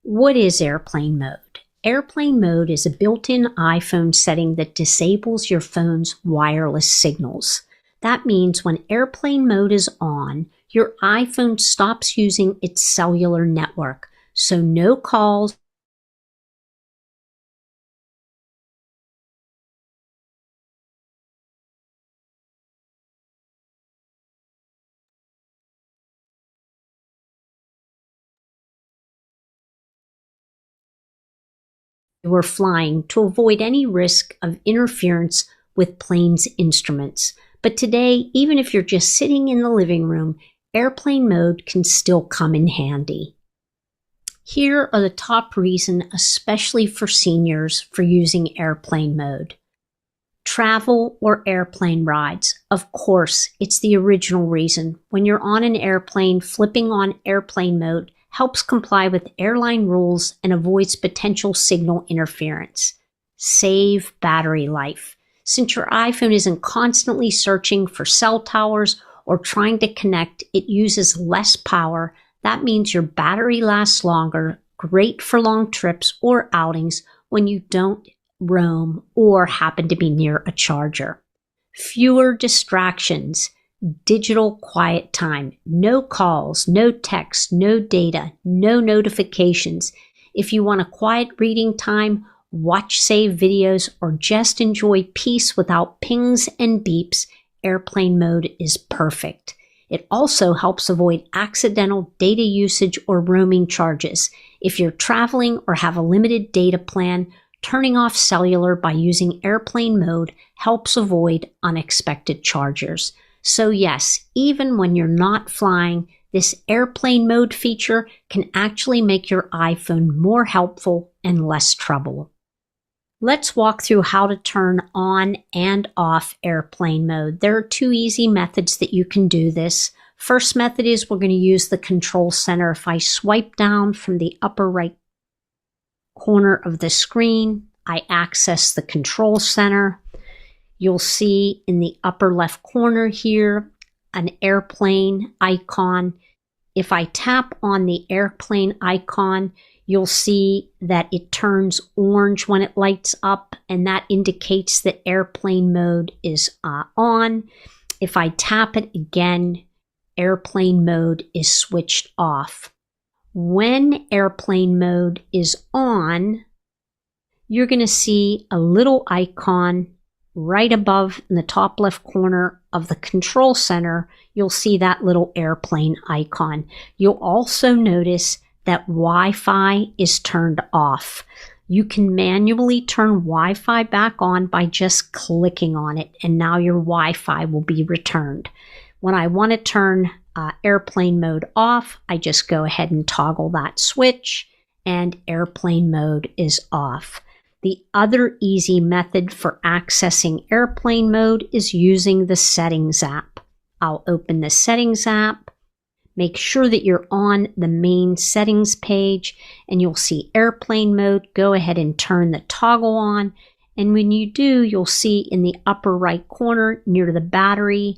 What is airplane mode? Airplane mode is a built-in iPhone setting that disables your phone's wireless signals. That means when airplane mode is on, your iPhone stops using its cellular network, so no calls, were flying to avoid any risk of interference with plane's instruments. But today, even if you're just sitting in the living room, airplane mode can still come in handy. Here are the top reasons, especially for seniors, for using airplane mode. Travel or airplane rides. Of course, it's the original reason. When you're on an airplane, flipping on airplane mode helps comply with airline rules and avoids potential signal interference. Save battery life. Since your iPhone isn't constantly searching for cell towers or trying to connect, it uses less power. That means your battery lasts longer, great for long trips or outings when you don't roam or happen to be near a charger. fewer distractions, digital quiet time, no calls, no texts, no data, no notifications. If you want a quiet reading time, watch save videos, or just enjoy peace without pings and beeps, airplane mode is perfect. It also helps avoid accidental data usage or roaming charges. If you're traveling or have a limited data plan, turning off cellular by using airplane mode helps avoid unexpected charges. So yes, even when you're not flying, this airplane mode feature can actually make your iPhone more helpful and less trouble. Let's walk through how to turn on and off airplane mode. There are two easy methods that you can do this. First method is we're going to use the control center. If I swipe down from the upper right corner of the screen, I access the control center. You'll see in the upper left corner here an airplane icon. If I tap on the airplane icon, you'll see that it turns orange when it lights up, and that indicates that airplane mode is on. If I tap it again, airplane mode is switched off. When airplane mode is on, you're going to see a little icon right above in the top left corner of the control center. You'll see that little airplane icon. You'll also notice that Wi-Fi is turned off. You can manually turn Wi-Fi back on by just clicking on it, and now your Wi-Fi will be returned. When I want to turn airplane mode off, I just go ahead and toggle that switch, and airplane mode is off. The other easy method for accessing airplane mode is using the Settings app. I'll open the Settings app, make sure that you're on the main settings page, and you'll see airplane mode. Go ahead and turn the toggle on, and when you do, you'll see in the upper right corner near the battery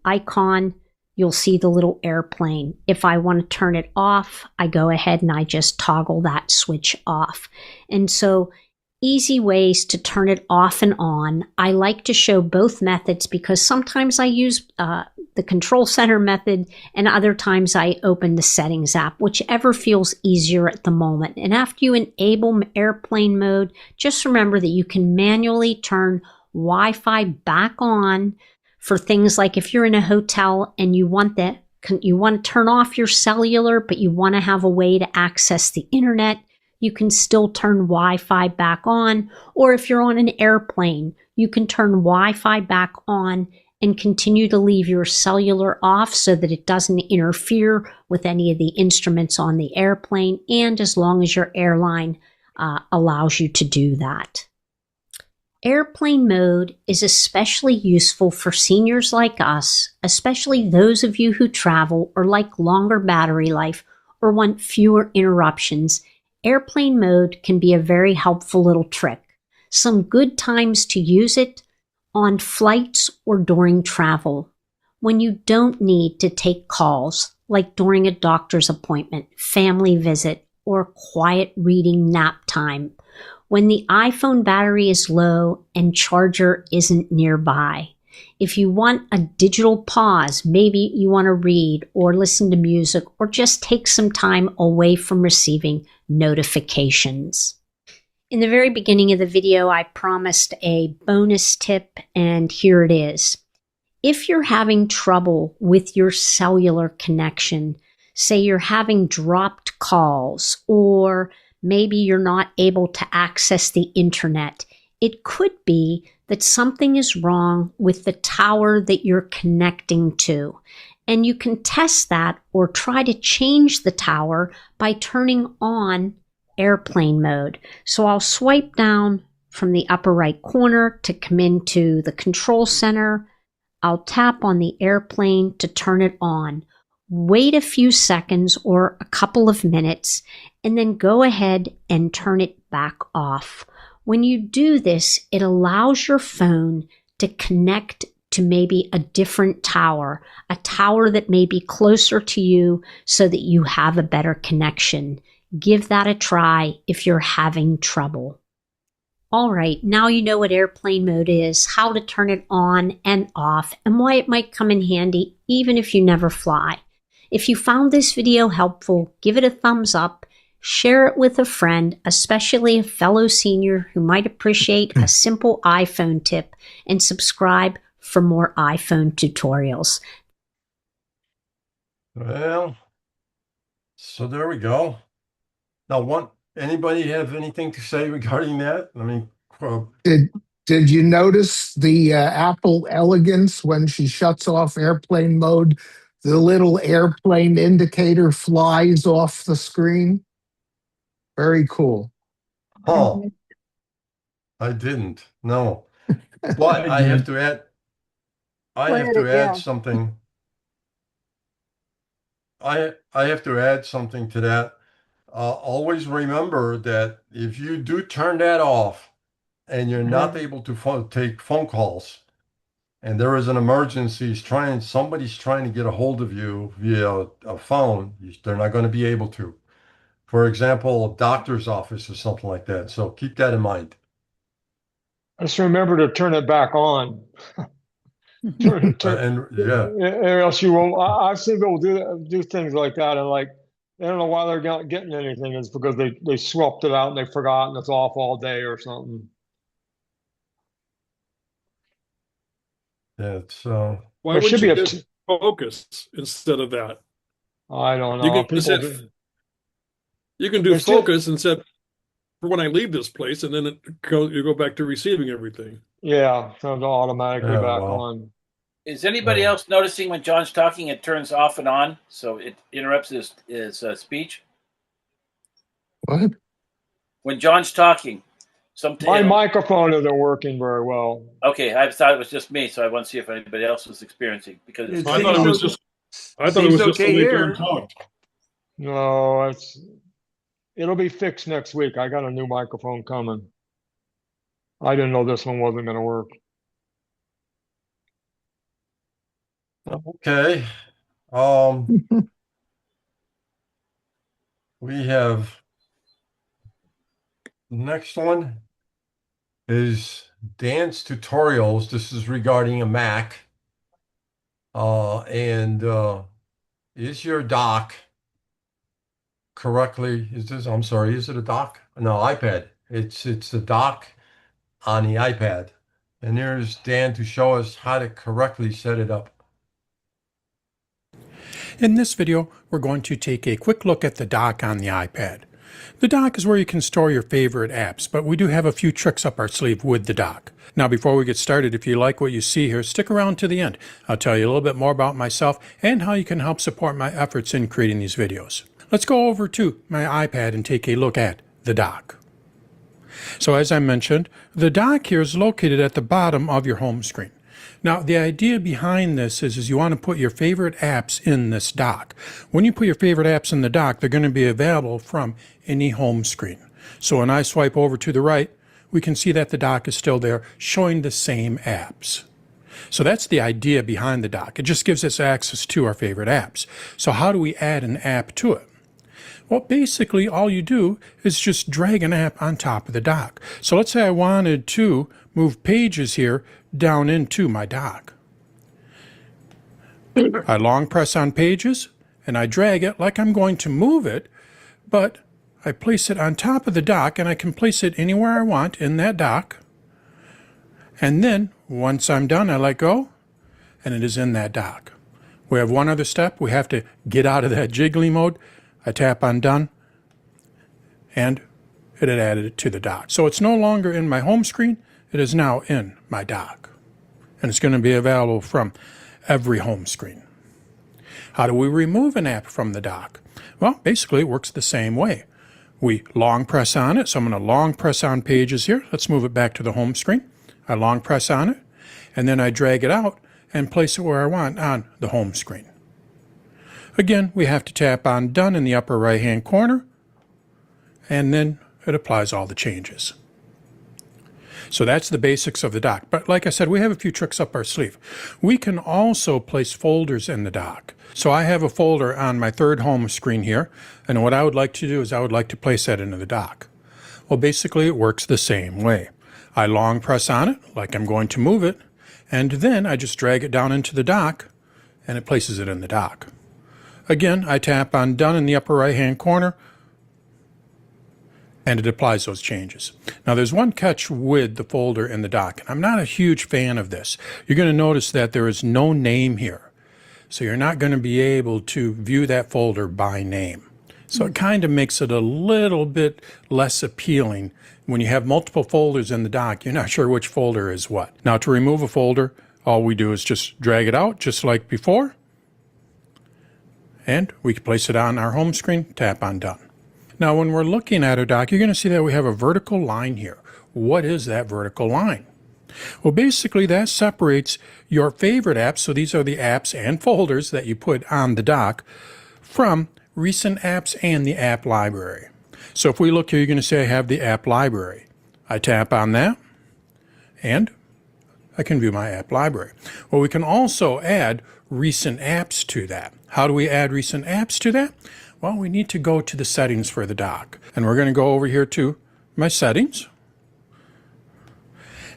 icon, you'll see the little airplane. If I want to turn it off, I go ahead and I just toggle that switch off. And so easy ways to turn it off and on. I like to show both methods because sometimes I use the control center method and other times I open the settings app, whichever feels easier at the moment. And after you enable airplane mode, just remember that you can manually turn Wi-Fi back on for things like if you're in a hotel and you want to turn off your cellular, but you want to have a way to access the internet, you can still turn Wi-Fi back on. Or if you're on an airplane, you can turn Wi-Fi back on and continue to leave your cellular off so that it doesn't interfere with any of the instruments on the airplane, and as long as your airline allows you to do that. Airplane mode is especially useful for seniors like us, especially those of you who travel or like longer battery life or want fewer interruptions. Airplane mode can be a very helpful little trick. Some good times to use it: on flights or during travel, when you don't need to take calls, like during a doctor's appointment, family visit, or quiet reading nap time, when the iPhone battery is low and charger isn't nearby. If you want a digital pause, maybe you want to read or listen to music or just take some time away from receiving notifications. In the very beginning of the video, I promised a bonus tip, and here it is. If you're having trouble with your cellular connection, say you're having dropped calls, or maybe you're not able to access the internet, it could be that something is wrong with the tower that you're connecting to. And you can test that or try to change the tower by turning on airplane mode. So I'll swipe down from the upper right corner to come into the control center. I'll tap on the airplane to turn it on. Wait a few seconds or a couple of minutes, and then go ahead and turn it back off. When you do this, it allows your phone to connect to maybe a different tower, a tower that may be closer to you so that you have a better connection. Give that a try if you're having trouble. All right, now you know what airplane mode is, how to turn it on and off, and why it might come in handy even if you never fly. If you found this video helpful, give it a thumbs up, share it with a friend, especially a fellow senior who might appreciate a simple iPhone tip, and subscribe for more iPhone tutorials. Well, so there we go. Now, anybody have anything to say regarding that? I mean, Did you notice the Apple elegance when she shuts off airplane mode? The little airplane indicator flies off the screen. Very cool. oh, I didn't. No, but I have to add. I Play have it to add again. something. I have to add something to that. Always remember that if you do turn that off and you're not able to take phone calls, and there is an emergency, somebody's trying to get a hold of you via a phone, they're not going to be able to. For example, a doctor's office or something like that. So keep that in mind. Just remember to turn it back on. And yeah, Or else you won't. I've seen people do things like that, and like they don't know why they're not getting anything. It's because they swapped it out and they forgot, and it's off all day or something. yeah, it's Why There wouldn't should be you a. just focus instead of that? I don't You know. can People set, do. you can do There's just, focus and set for when I leave this place, and then you go back to receiving everything. yeah, turns automatically yeah, back well, on. Is anybody Yeah. else noticing when John's talking, it turns off and on, so it interrupts his speech? What? When John's talking, My microphone isn't working very well. Okay, I thought it was just me, so I want to see if anybody else was experiencing because It I thought it was seems just. I thought it was just okay when John here. talked. No, it'll be fixed next week. I got a new microphone coming. I didn't know this one wasn't going to work. Okay. We have next one is dance tutorials. This is regarding a Mac. Is your dock correctly? I'm sorry, is it a dock? No, iPad. It's the dock on the iPad. And there's Dan to show us how to correctly set it up. In this video, we're going to take a quick look at the dock on the iPad. The dock is where you can store your favorite apps, but we do have a few tricks up our sleeve with the dock. Now before we get started, if you like what you see here, stick around to the end. I'll tell you a little bit more about myself and how you can help support my efforts in creating these videos. Let's go over to my iPad and take a look at the dock. So as I mentioned, the dock here is located at the bottom of your home screen. Now, the idea behind this is you want to put your favorite apps in this dock. When you put your favorite apps in the dock, they're going to be available from any home screen. So when I swipe over to the right, we can see that the dock is still there, showing the same apps. So that's the idea behind the dock. It just gives us access to our favorite apps. So how do we add an app to it? Well, basically, all you do is just drag an app on top of the dock. So let's say I wanted to move Pages here down into my dock. I long press on Pages, and I drag it like I'm going to move it, but I place it on top of the dock, and I can place it anywhere I want in that dock. And then, once I'm done, I let go, and it is in that dock. We have one other step. We have to get out of that jiggly mode. I tap on Done, and it had added it to the dock. So it's no longer in my home screen. It is now in my dock. And it's going to be available from every home screen. How do we remove an app from the dock? Well, basically it works the same way. We long press on it. So I'm going to long press on Pages here. Let's move it back to the home screen. I long press on it, and then I drag it out and place it where I want on the home screen. Again, we have to tap on Done in the upper right-hand corner, and then it applies all the changes. So that's the basics of the dock. But like I said, we have a few tricks up our sleeve. We can also place folders in the dock. So I have a folder on my third home screen here, and what I would like to do is I would like to place that into the dock. Well, basically it works the same way. I long press on it like I'm going to move it, and then I just drag it down into the dock and it places it in the dock. Again, I tap on Done in the upper right hand corner and it applies those changes. Now there's one catch with the folder in the dock, and I'm not a huge fan of this. You're going to notice that there is no name here. So you're not going to be able to view that folder by name. So it kind of makes it a little bit less appealing. When you have multiple folders in the dock, you're not sure which folder is what. Now to remove a folder, all we do is just drag it out just like before. And we can place it on our home screen, tap on Done. Now when we're looking at our dock, you're going to see that we have a vertical line here. What is that vertical line? Well, basically that separates your favorite apps, so these are the apps and folders that you put on the dock, from recent apps and the app library. So if we look here, you're going to see I have the app library. I tap on that and I can view my app library. Well, we can also add recent apps to that. How do we add recent apps to that? Well, we need to go to the settings for the dock. And we're going to go over here to my settings.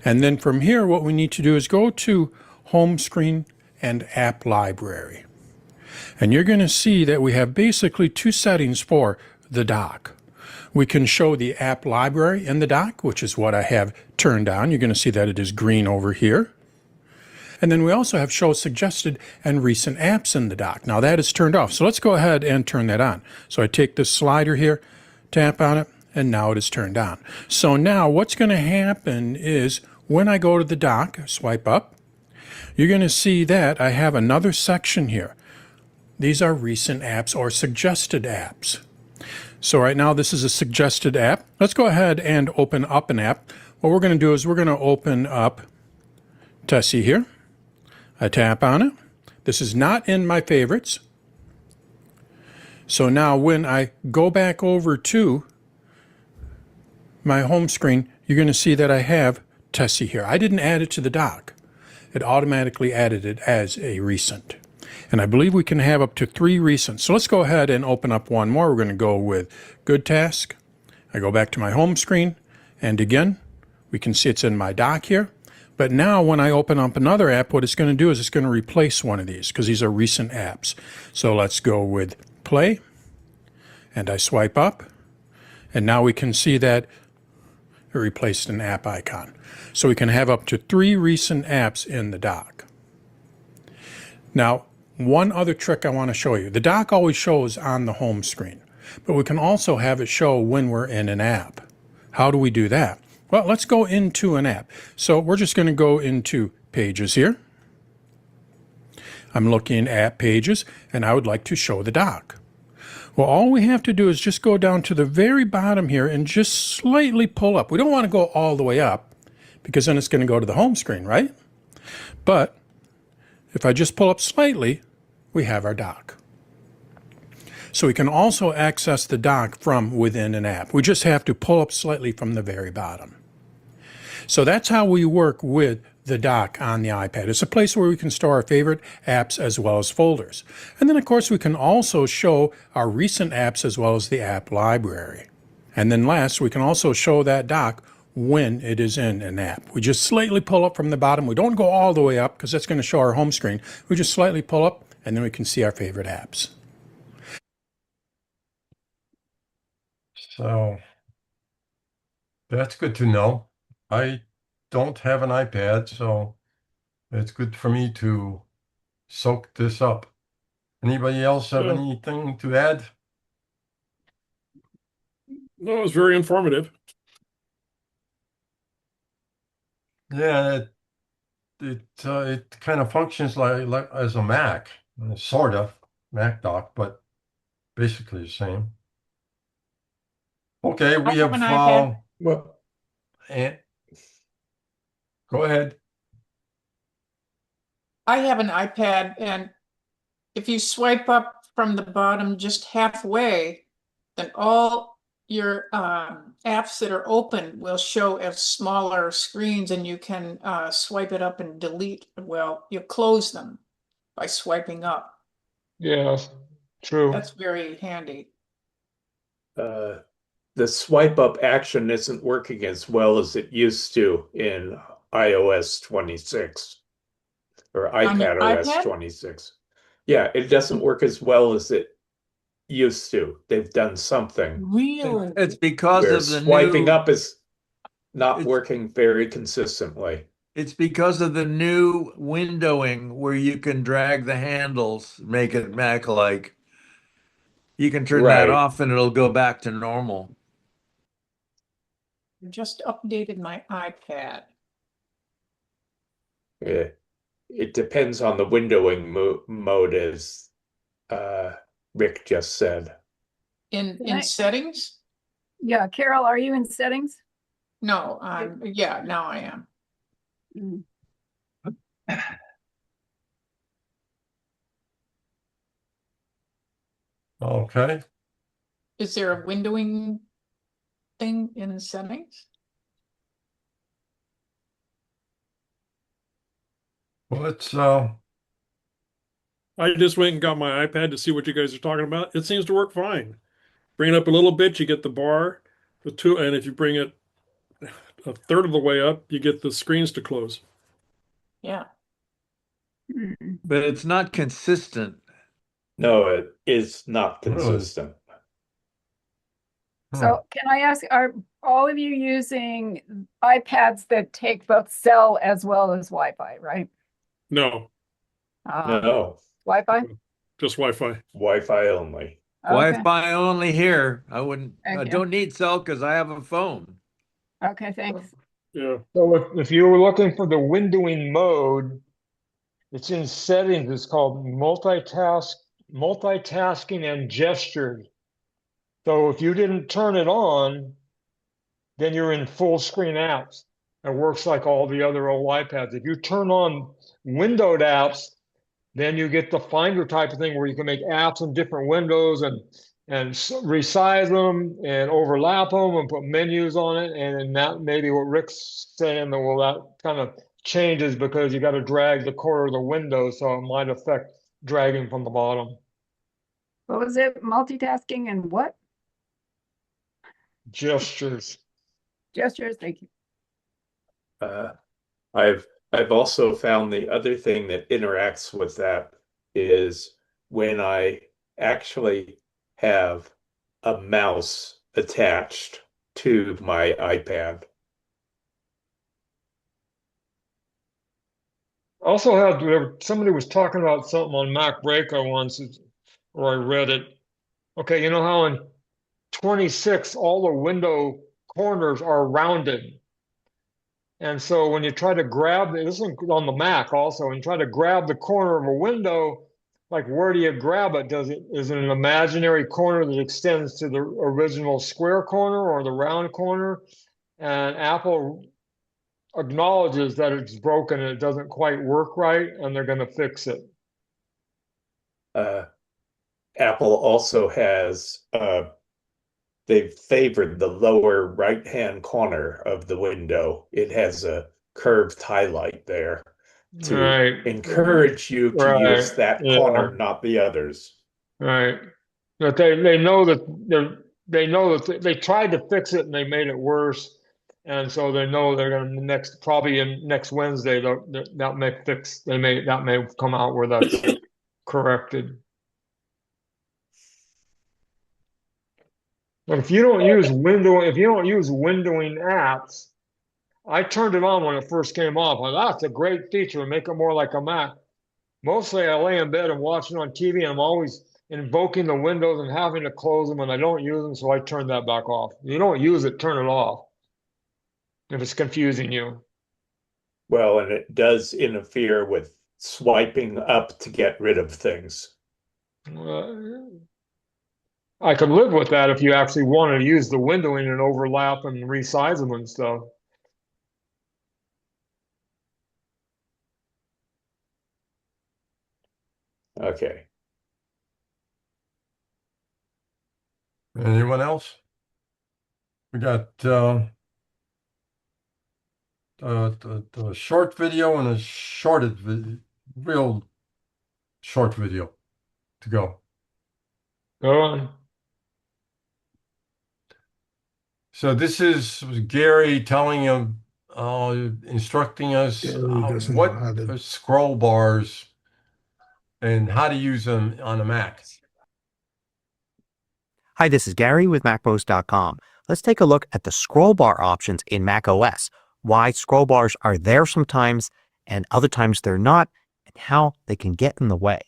And then from here, what we need to do is go to Home Screen and App Library. And you're going to see that we have basically two settings for the dock. We can show the app library in the dock, which is what I have turned on. You're going to see that it is green over here. And then we also have show suggested and recent apps in the dock. Now that is turned off. So let's go ahead and turn that on. So I take this slider here, tap on it, and now it is turned on. So now what's going to happen is when I go to the dock, swipe up, you're going to see that I have another section here. These are recent apps or suggested apps. So right now this is a suggested app. Let's go ahead and open up an app. What we're going to do is we're going to open up Tessie here. I tap on it. This is not in my favorites. So now when I go back over to my home screen, you're going to see that I have Tessie here. I didn't add it to the dock. It automatically added it as a recent. And I believe we can have up to 3 recents. So let's go ahead and open up one more. We're going to go with Good Task. I go back to my home screen, and again, we can see it's in my dock here. But now when I open up another app, what it's going to do is it's going to replace one of these because these are recent apps. So let's go with Play, and I swipe up, and now we can see that it replaced an app icon. So we can have up to 3 recent apps in the dock. Now, one other trick I want to show you. The dock always shows on the home screen, but we can also have it show when we're in an app. How do we do that? Well, let's go into an app. So we're just going to go into Pages here. I'm looking at Pages, and I would like to show the dock. Well, all we have to do is just go down to the very bottom here and just slightly pull up. We don't want to go all the way up because then it's going to go to the home screen, right? But if I just pull up slightly, we have our dock. So we can also access the dock from within an app. We just have to pull up slightly from the very bottom. So that's how we work with the dock on the iPad. It's a place where we can store our favorite apps as well as folders. And then of course we can also show our recent apps as well as the app library. And then last, we can also show that dock when it is in an app. We just slightly pull up from the bottom. We don't go all the way up because that's going to show our home screen. We just slightly pull up and then we can see our favorite apps. So that's good to know. I don't have an iPad, so it's good for me to soak this up. Anybody else have anything to add? No, it was very informative. Yeah, it kind of functions like as a Mac, sort of Mac dock, but basically the same. Okay, we have an iPad. well, and go ahead. I have an iPad, and if you swipe up from the bottom just halfway, then all your apps that are open will show as smaller screens, and you can swipe it up and delete. Well, you close them by swiping up. Yes, true. That's very handy. the swipe up action isn't working as well as it used to in iOS 26 or On your iPad OS iPad? 26. Yeah, it doesn't work as well as it used to. They've done something Really? It's because where of the swiping new up is not it's working very consistently. it's because of the new windowing where you can drag the handles, make it Mac-like. You can turn that Right. off and it'll go back to normal. I just updated my iPad. Yeah. It depends on the windowing mode, as Rick just said. In settings? Yeah, Carol, are you in settings? No, yeah, now I am. Mm. Okay. Is there a windowing thing in settings? Well, let's I just went and got my iPad to see what you guys are talking about. It seems to work fine. Bring it up a little bit, you get the bar, the two, and if you bring it a third of the way up, you get the screens to close. Yeah. But it's not consistent. No, it is not Really? consistent. So can I ask, are all of you using iPads that take both cell as well as Wi-Fi, right? No, No, Wi-Fi? just Wi-Fi. Wi-Fi only. Okay, Wi-Fi only here. I Thank you. don't need cell because I have a phone. okay, thanks. Yeah. So if you were looking for the windowing mode, it's in settings. It's called multitasking and gestures. So if you didn't turn it on, then you're in full screen apps. It works like all the other old iPads. If you turn on windowed apps, then you get the Finder type of thing where you can make apps in different windows and resize them and overlap them and put menus on it. And that maybe what Rick's saying that well that kind of changes because you got to drag the corner of the window, so it might affect dragging from the bottom. What was it? Multitasking and what? Gestures. Gestures, thank you. Uh, I've also found the other thing that interacts with that is when I actually have a mouse attached to my iPad. Also had somebody was talking about something on Mac Breaker once, or I read it. Okay, you know how in 26 all the window corners are rounded. And so when you try to grab, this is on the Mac also, and try to grab the corner of a window, like where do you grab it? Is it an imaginary corner that extends to the original square corner or the round corner? And Apple acknowledges that it's broken and it doesn't quite work right, and they're going to fix it. Apple also has they've favored the lower right-hand corner of the window. It has a curved highlight there to Right. encourage you to use that Yeah. corner, not the others. Right. But they know that they know that they tried to fix it and they made it worse. And so they know they're going to probably in next Wednesday, that may come out where that's corrected. But if you don't use windowing apps, I turned it on when it first came off. That's a great feature, make it more like a Mac. Mostly I lay in bed and watch it on TV, and I'm always invoking the windows and having to close them, and I don't use them, so I turn that back off. If you don't use it, turn it off if it's confusing you. Well, and it does interfere with swiping up to get rid of things. I could live with that if you actually wanted to use the windowing and overlap and resize them and stuff. Okay. anyone else? We got the short video and a shorted video, real short video to go. Go on. So this is Gary telling him, instructing us Gary doesn't know what how to. are scroll bars and how to use them on a Mac. Hi, this is Gary with MacMost.com. Let's take a look at the scroll bar options in Mac OS, why scroll bars are there sometimes and other times they're not, and how they can get in the way.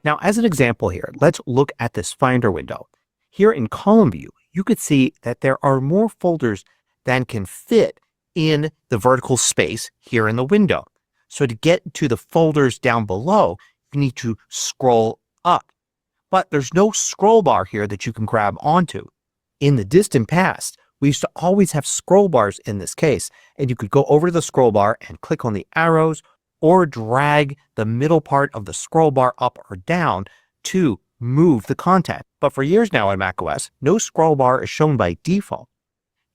Now, as an example here, let's look at this Finder window. Here in column view, you could see that there are more folders than can fit in the vertical space here in the window. So to get to the folders down below, you need to scroll up. But there's no scroll bar here that you can grab onto. In the distant past, we used to always have scroll bars in this case, and you could go over to the scroll bar and click on the arrows or drag the middle part of the scroll bar up or down to move the content. But for years now on macOS, no scroll bar is shown by default.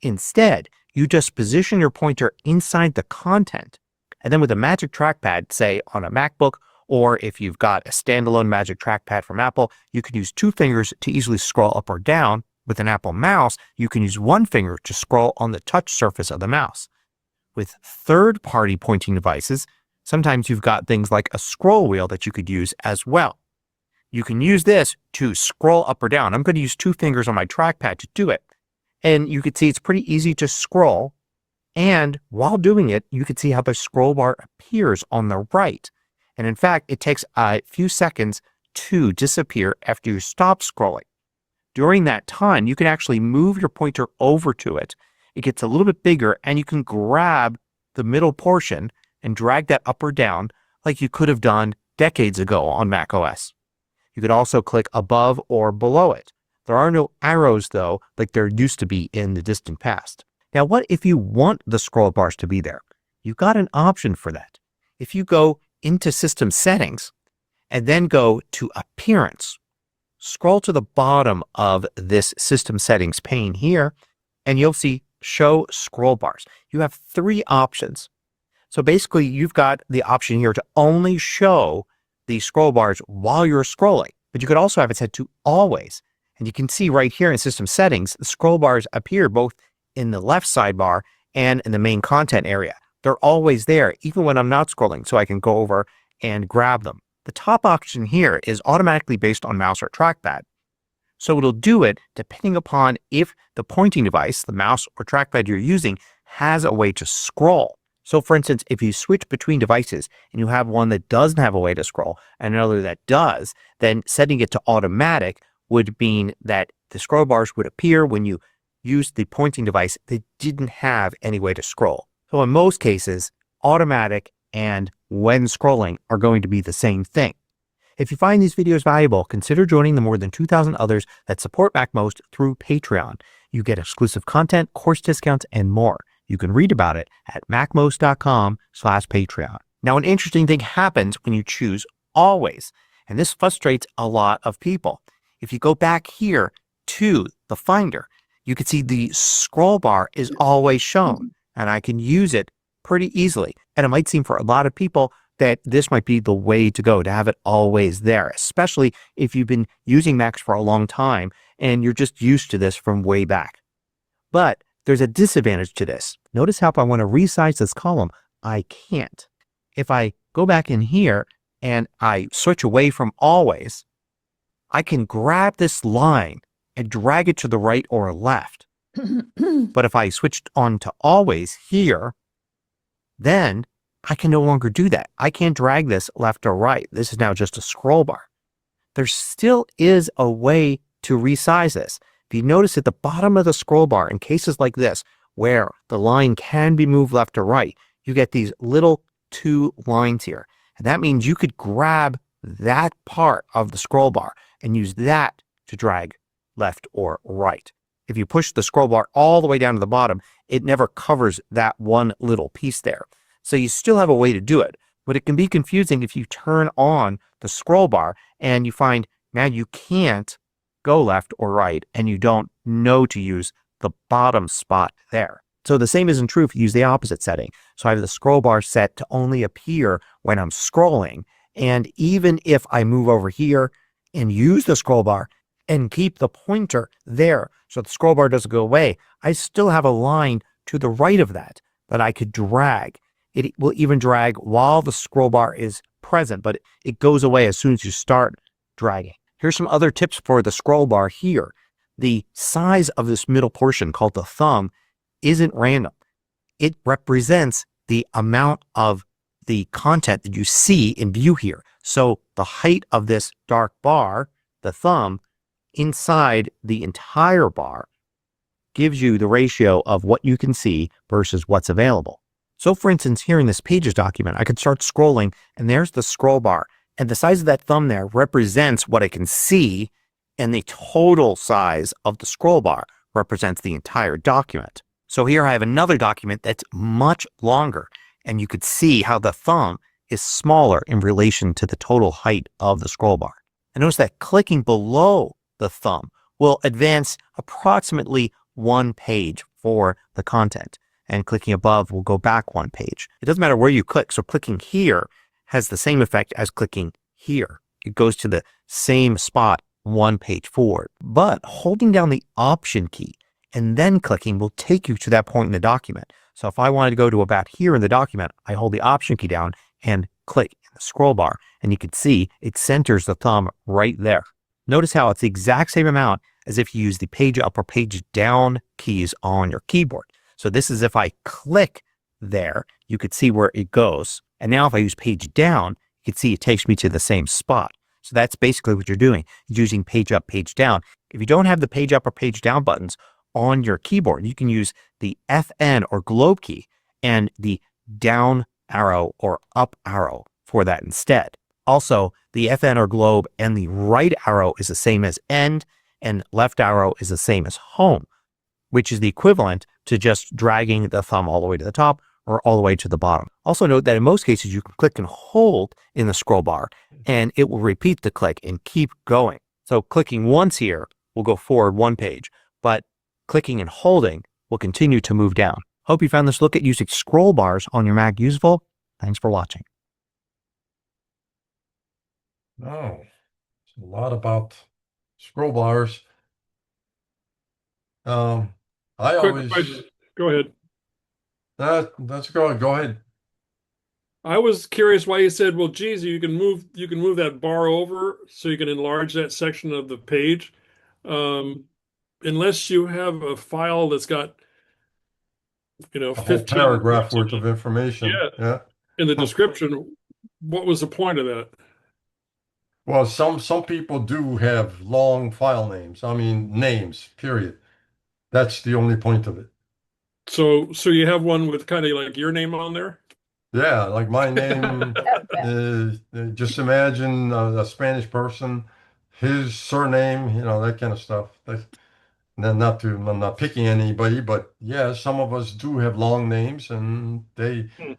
Instead, you just position your pointer inside the content, and then with a Magic Trackpad, say on a MacBook, or if you've got a standalone Magic Trackpad from Apple, you can use 2 fingers to easily scroll up or down. With an Apple mouse, you can use 1 finger to scroll on the touch surface of the mouse. With third-party pointing devices, sometimes you've got things like a scroll wheel that you could use as well. You can use this to scroll up or down. I'm going to use 2 fingers on my trackpad to do it. And you can see it's pretty easy to scroll. And while doing it, you can see how the scroll bar appears on the right. And in fact, it takes a few seconds to disappear after you stop scrolling. During that time, you can actually move your pointer over to it. It gets a little bit bigger and you can grab the middle portion and drag that up or down like you could have done decades ago on macOS. You could also click above or below it. There are no arrows though, like there used to be in the distant past. Now, what if you want the scroll bars to be there? You've got an option for that. If you go into System Settings and then go to Appearance, scroll to the bottom of this System Settings pane here, and you'll see Show Scroll Bars. You have 3 options. So basically, you've got the option here to only show the scroll bars while you're scrolling, but you could also have it set to Always. And you can see right here in System Settings, the scroll bars appear both in the left sidebar and in the main content area. They're always there, even when I'm not scrolling, so I can go over and grab them. The top option here is automatically based on mouse or trackpad. So it'll do it depending upon if the pointing device, the mouse or trackpad you're using, has a way to scroll. So for instance, if you switch between devices and you have one that doesn't have a way to scroll and another that does, then setting it to automatic would mean that the scroll bars would appear when you use the pointing device that didn't have any way to scroll. So in most cases, automatic and when scrolling are going to be the same thing. If you find these videos valuable, consider joining the more than 2,000 others that support MacMost through Patreon. You get exclusive content, course discounts, and more. You can read about it at macmost.com/Patreon. Now, an interesting thing happens when you choose Always, and this frustrates a lot of people. If you go back here to the Finder, you can see the scroll bar is always shown, and I can use it pretty easily. And it might seem for a lot of people that this might be the way to go, to have it always there, especially if you've been using Macs for a long time and you're just used to this from way back. But there's a disadvantage to this. Notice how if I want to resize this column, I can't. If I go back in here and I switch away from Always, I can grab this line and drag it to the right or left. But if I switched on to Always here, then I can no longer do that. I can't drag this left or right. This is now just a scroll bar. There still is a way to resize this. If you notice at the bottom of the scroll bar, in cases like this, where the line can be moved left or right, you get these little 2 lines here. And that means you could grab that part of the scroll bar and use that to drag left or right. If you push the scroll bar all the way down to the bottom, it never covers that one little piece there. So you still have a way to do it, but it can be confusing if you turn on the scroll bar and you find now you can't go left or right and you don't know to use the bottom spot there. So the same isn't true if you use the opposite setting. So I have the scroll bar set to only appear when I'm scrolling, and even if I move over here and use the scroll bar and keep the pointer there so the scroll bar doesn't go away, I still have a line to the right of that I could drag. It will even drag while the scroll bar is present, but it goes away as soon as you start dragging. Here's some other tips for the scroll bar here. The size of this middle portion called the thumb isn't random. It represents the amount of the content that you see in view here. So the height of this dark bar, the thumb, inside the entire bar gives you the ratio of what you can see versus what's available. So for instance, here in this Pages document, I could start scrolling and there's the scroll bar. And the size of that thumb there represents what I can see, and the total size of the scroll bar represents the entire document. So here I have another document that's much longer, and you could see how the thumb is smaller in relation to the total height of the scroll bar. And notice that clicking below the thumb will advance approximately one page for the content, and clicking above will go back one page. It doesn't matter where you click, so clicking here has the same effect as clicking here. It goes to the same spot one page forward. But holding down the Option key and then clicking will take you to that point in the document. So if I wanted to go to about here in the document, I hold the Option key down and click in the scroll bar, and you can see it centers the thumb right there. Notice how it's the exact same amount as if you use the page up or page down keys on your keyboard. So this is if I click there, you could see where it goes. And now if I use page down, you can see it takes me to the same spot. So that's basically what you're doing, using page up, page down. If you don't have the page up or page down buttons on your keyboard, you can use the FN or globe key and the down arrow or up arrow for that instead. Also, the FN or globe and the right arrow is the same as end, and left arrow is the same as home, which is the equivalent to just dragging the thumb all the way to the top or all the way to the bottom. Also note that in most cases you can click and hold in the scroll bar and it will repeat the click and keep going. So clicking once here will go forward one page, but clicking and holding will continue to move down. Hope you found this look at using scroll bars on your Mac useful. Thanks for watching. Oh, it's a lot about scroll bars. I Quick always question. Go ahead. That's go ahead. I was curious why you said, well, geez, you can move that bar over so you can enlarge that section of the page. Unless you have a file that's got, A whole 15 paragraph words worth of information. Yeah. in the description, what was the point of that? Well, some people do have long file names. I mean, names, period. That's the only point of it. So you have one with kind of like your name on there? Yeah, like my name, just imagine a Spanish person, his surname, that kind of stuff. And then I'm not picking anybody, but yeah, some of us do have long names, and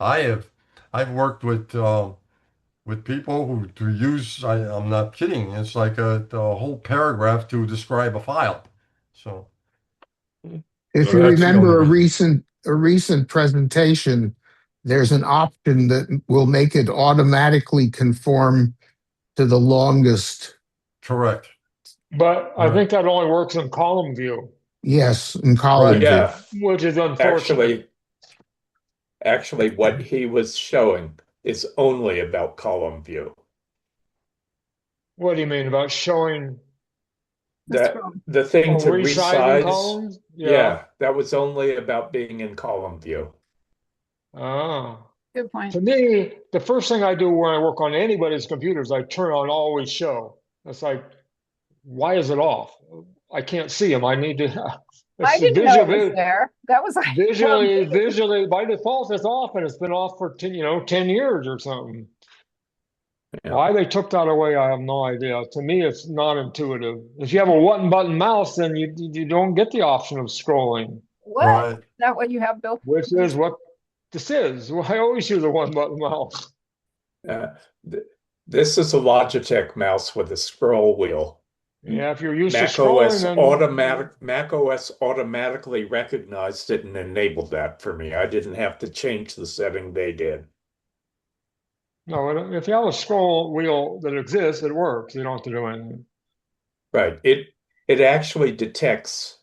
I've worked with people who to use. I'm not kidding. It's like a whole paragraph to describe a file. So If you that's the only remember reason. a recent presentation, there's an option that will make it automatically conform to the longest. Correct. But I think that only works in column view, Yes, in column view. Yeah, which is unfortunate. actually, what he was showing is only about column view. What do you mean about showing? The thing to resizing resize, columns? yeah, that was only about being in column view. Ah. Good point. To me, the first thing I do when I work on anybody's computer is I turn on always show. It's like, why is it off? I can't see them. I need to. I didn't know it was there. That was visually by default it's off, and it's been off for 10 years or something. Yeah. Why they took that away, I have no idea. To me, it's not intuitive. If you have a one button mouse, then you don't get the option of scrolling. What? Right. Is that what you have built? Which is what this is. Well, I always use a one button mouse. This is a Logitech mouse with a scroll wheel. Yeah, if you're used to scrolling, then Mac OS automatically recognized it and enabled that for me. I didn't have to change the setting, they did. No, if you have a scroll wheel that exists, it works. You don't have to do anything. Right. It actually detects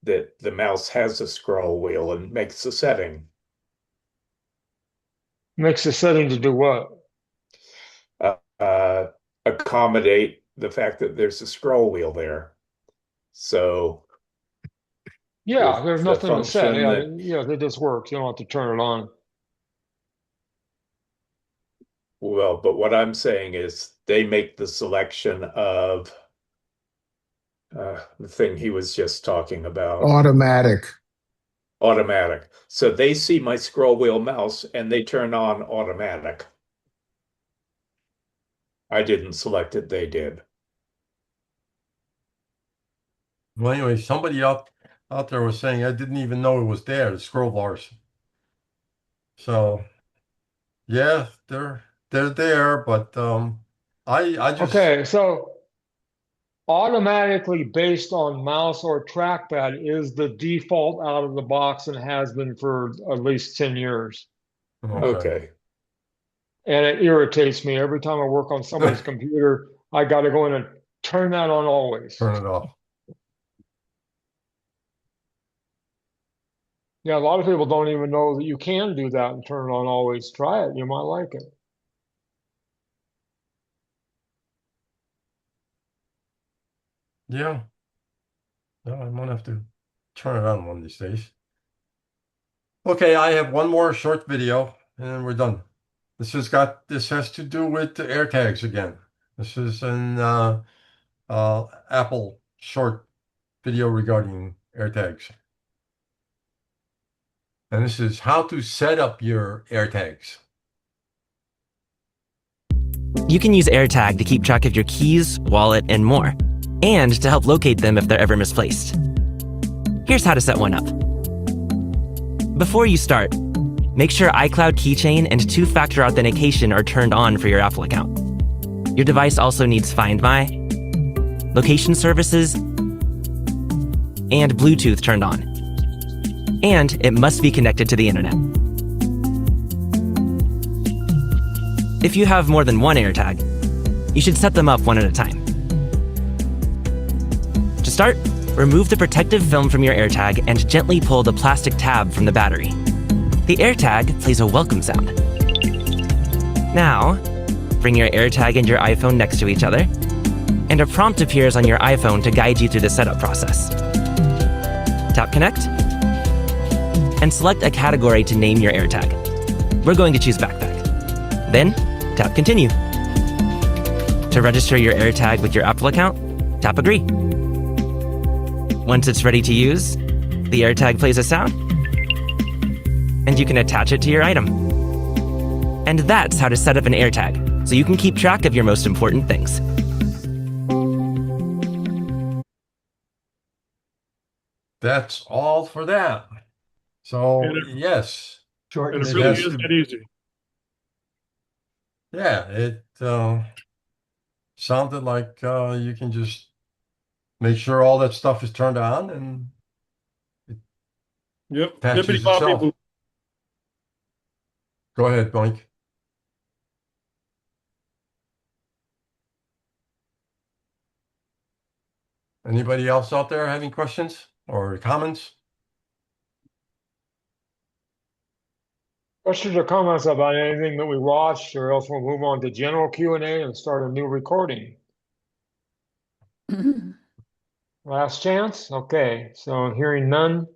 that the mouse has a scroll wheel and makes the setting. Makes the setting to do what? Accommodate the fact that there's a scroll wheel there. So Yeah, there's the nothing to say. function Yeah, that, yeah, it just works. You don't have to turn it on. well, but what I'm saying is they make the selection of the thing he was just talking about. Automatic. Automatic. So they see my scroll wheel mouse and they turn on automatic. I didn't select it, they did. Well, anyway, somebody out there was saying I didn't even know it was there, the scroll bars. So yeah, they're there, but I just Okay, so automatically based on mouse or trackpad is the default out of the box and has been for at least 10 years. Okay. And it irritates me every time I work on somebody's computer. I got to go in and turn that on always. Turn it off. Yeah, a lot of people don't even know that you can do that and turn it on always. Try it. You might like it. Yeah. No, I might have to turn it on one of these days. Okay, I have one more short video and then we're done. This has to do with the AirTags again. This is an Apple short video regarding AirTags. And this is how to set up your AirTags. You can use AirTag to keep track of your keys, wallet, and more, and to help locate them if they're ever misplaced. Here's how to set one up. Before you start, make sure iCloud Keychain and two-factor authentication are turned on for your Apple account. Your device also needs Find My, location services, and Bluetooth turned on. And it must be connected to the internet. If you have more than one AirTag, you should set them up one at a time. To start, remove the protective film from your AirTag and gently pull the plastic tab from the battery. The AirTag plays a welcome sound. Now, bring your AirTag and your iPhone next to each other, and a prompt appears on your iPhone to guide you through the setup process. Tap Connect, and select a category to name your AirTag. We're going to choose Backpack. Then, tap Continue. To register your AirTag with your Apple account, tap Agree. Once it's ready to use, the AirTag plays a sound, and you can attach it to your item. And that's how to set up an AirTag, so you can keep track of your most important things. That's all for that. So yes, and it really is that easy. Yeah, it sounded like you can just make sure all that stuff is turned on and Yep. patches itself. Go ahead, Blink. Anybody else out there having questions or comments? Questions or comments about anything that we watched, or else we'll move on to general Q&A and start a new recording. Last chance? Okay, so hearing none,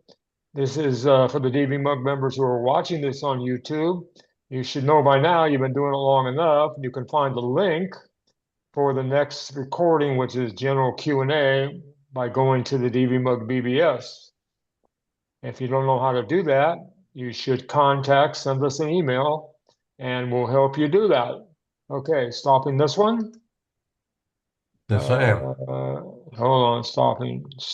this is for the DVMUG members who are watching this on YouTube. You should know by now, you've been doing it long enough. You can find the link for the next recording, which is general Q&A, by going to the DVMUG BBS. If you don't know how to do that, you should send us an email, and we'll help you do that. Okay, stopping this one. Yes, I am. Hold on, stopping.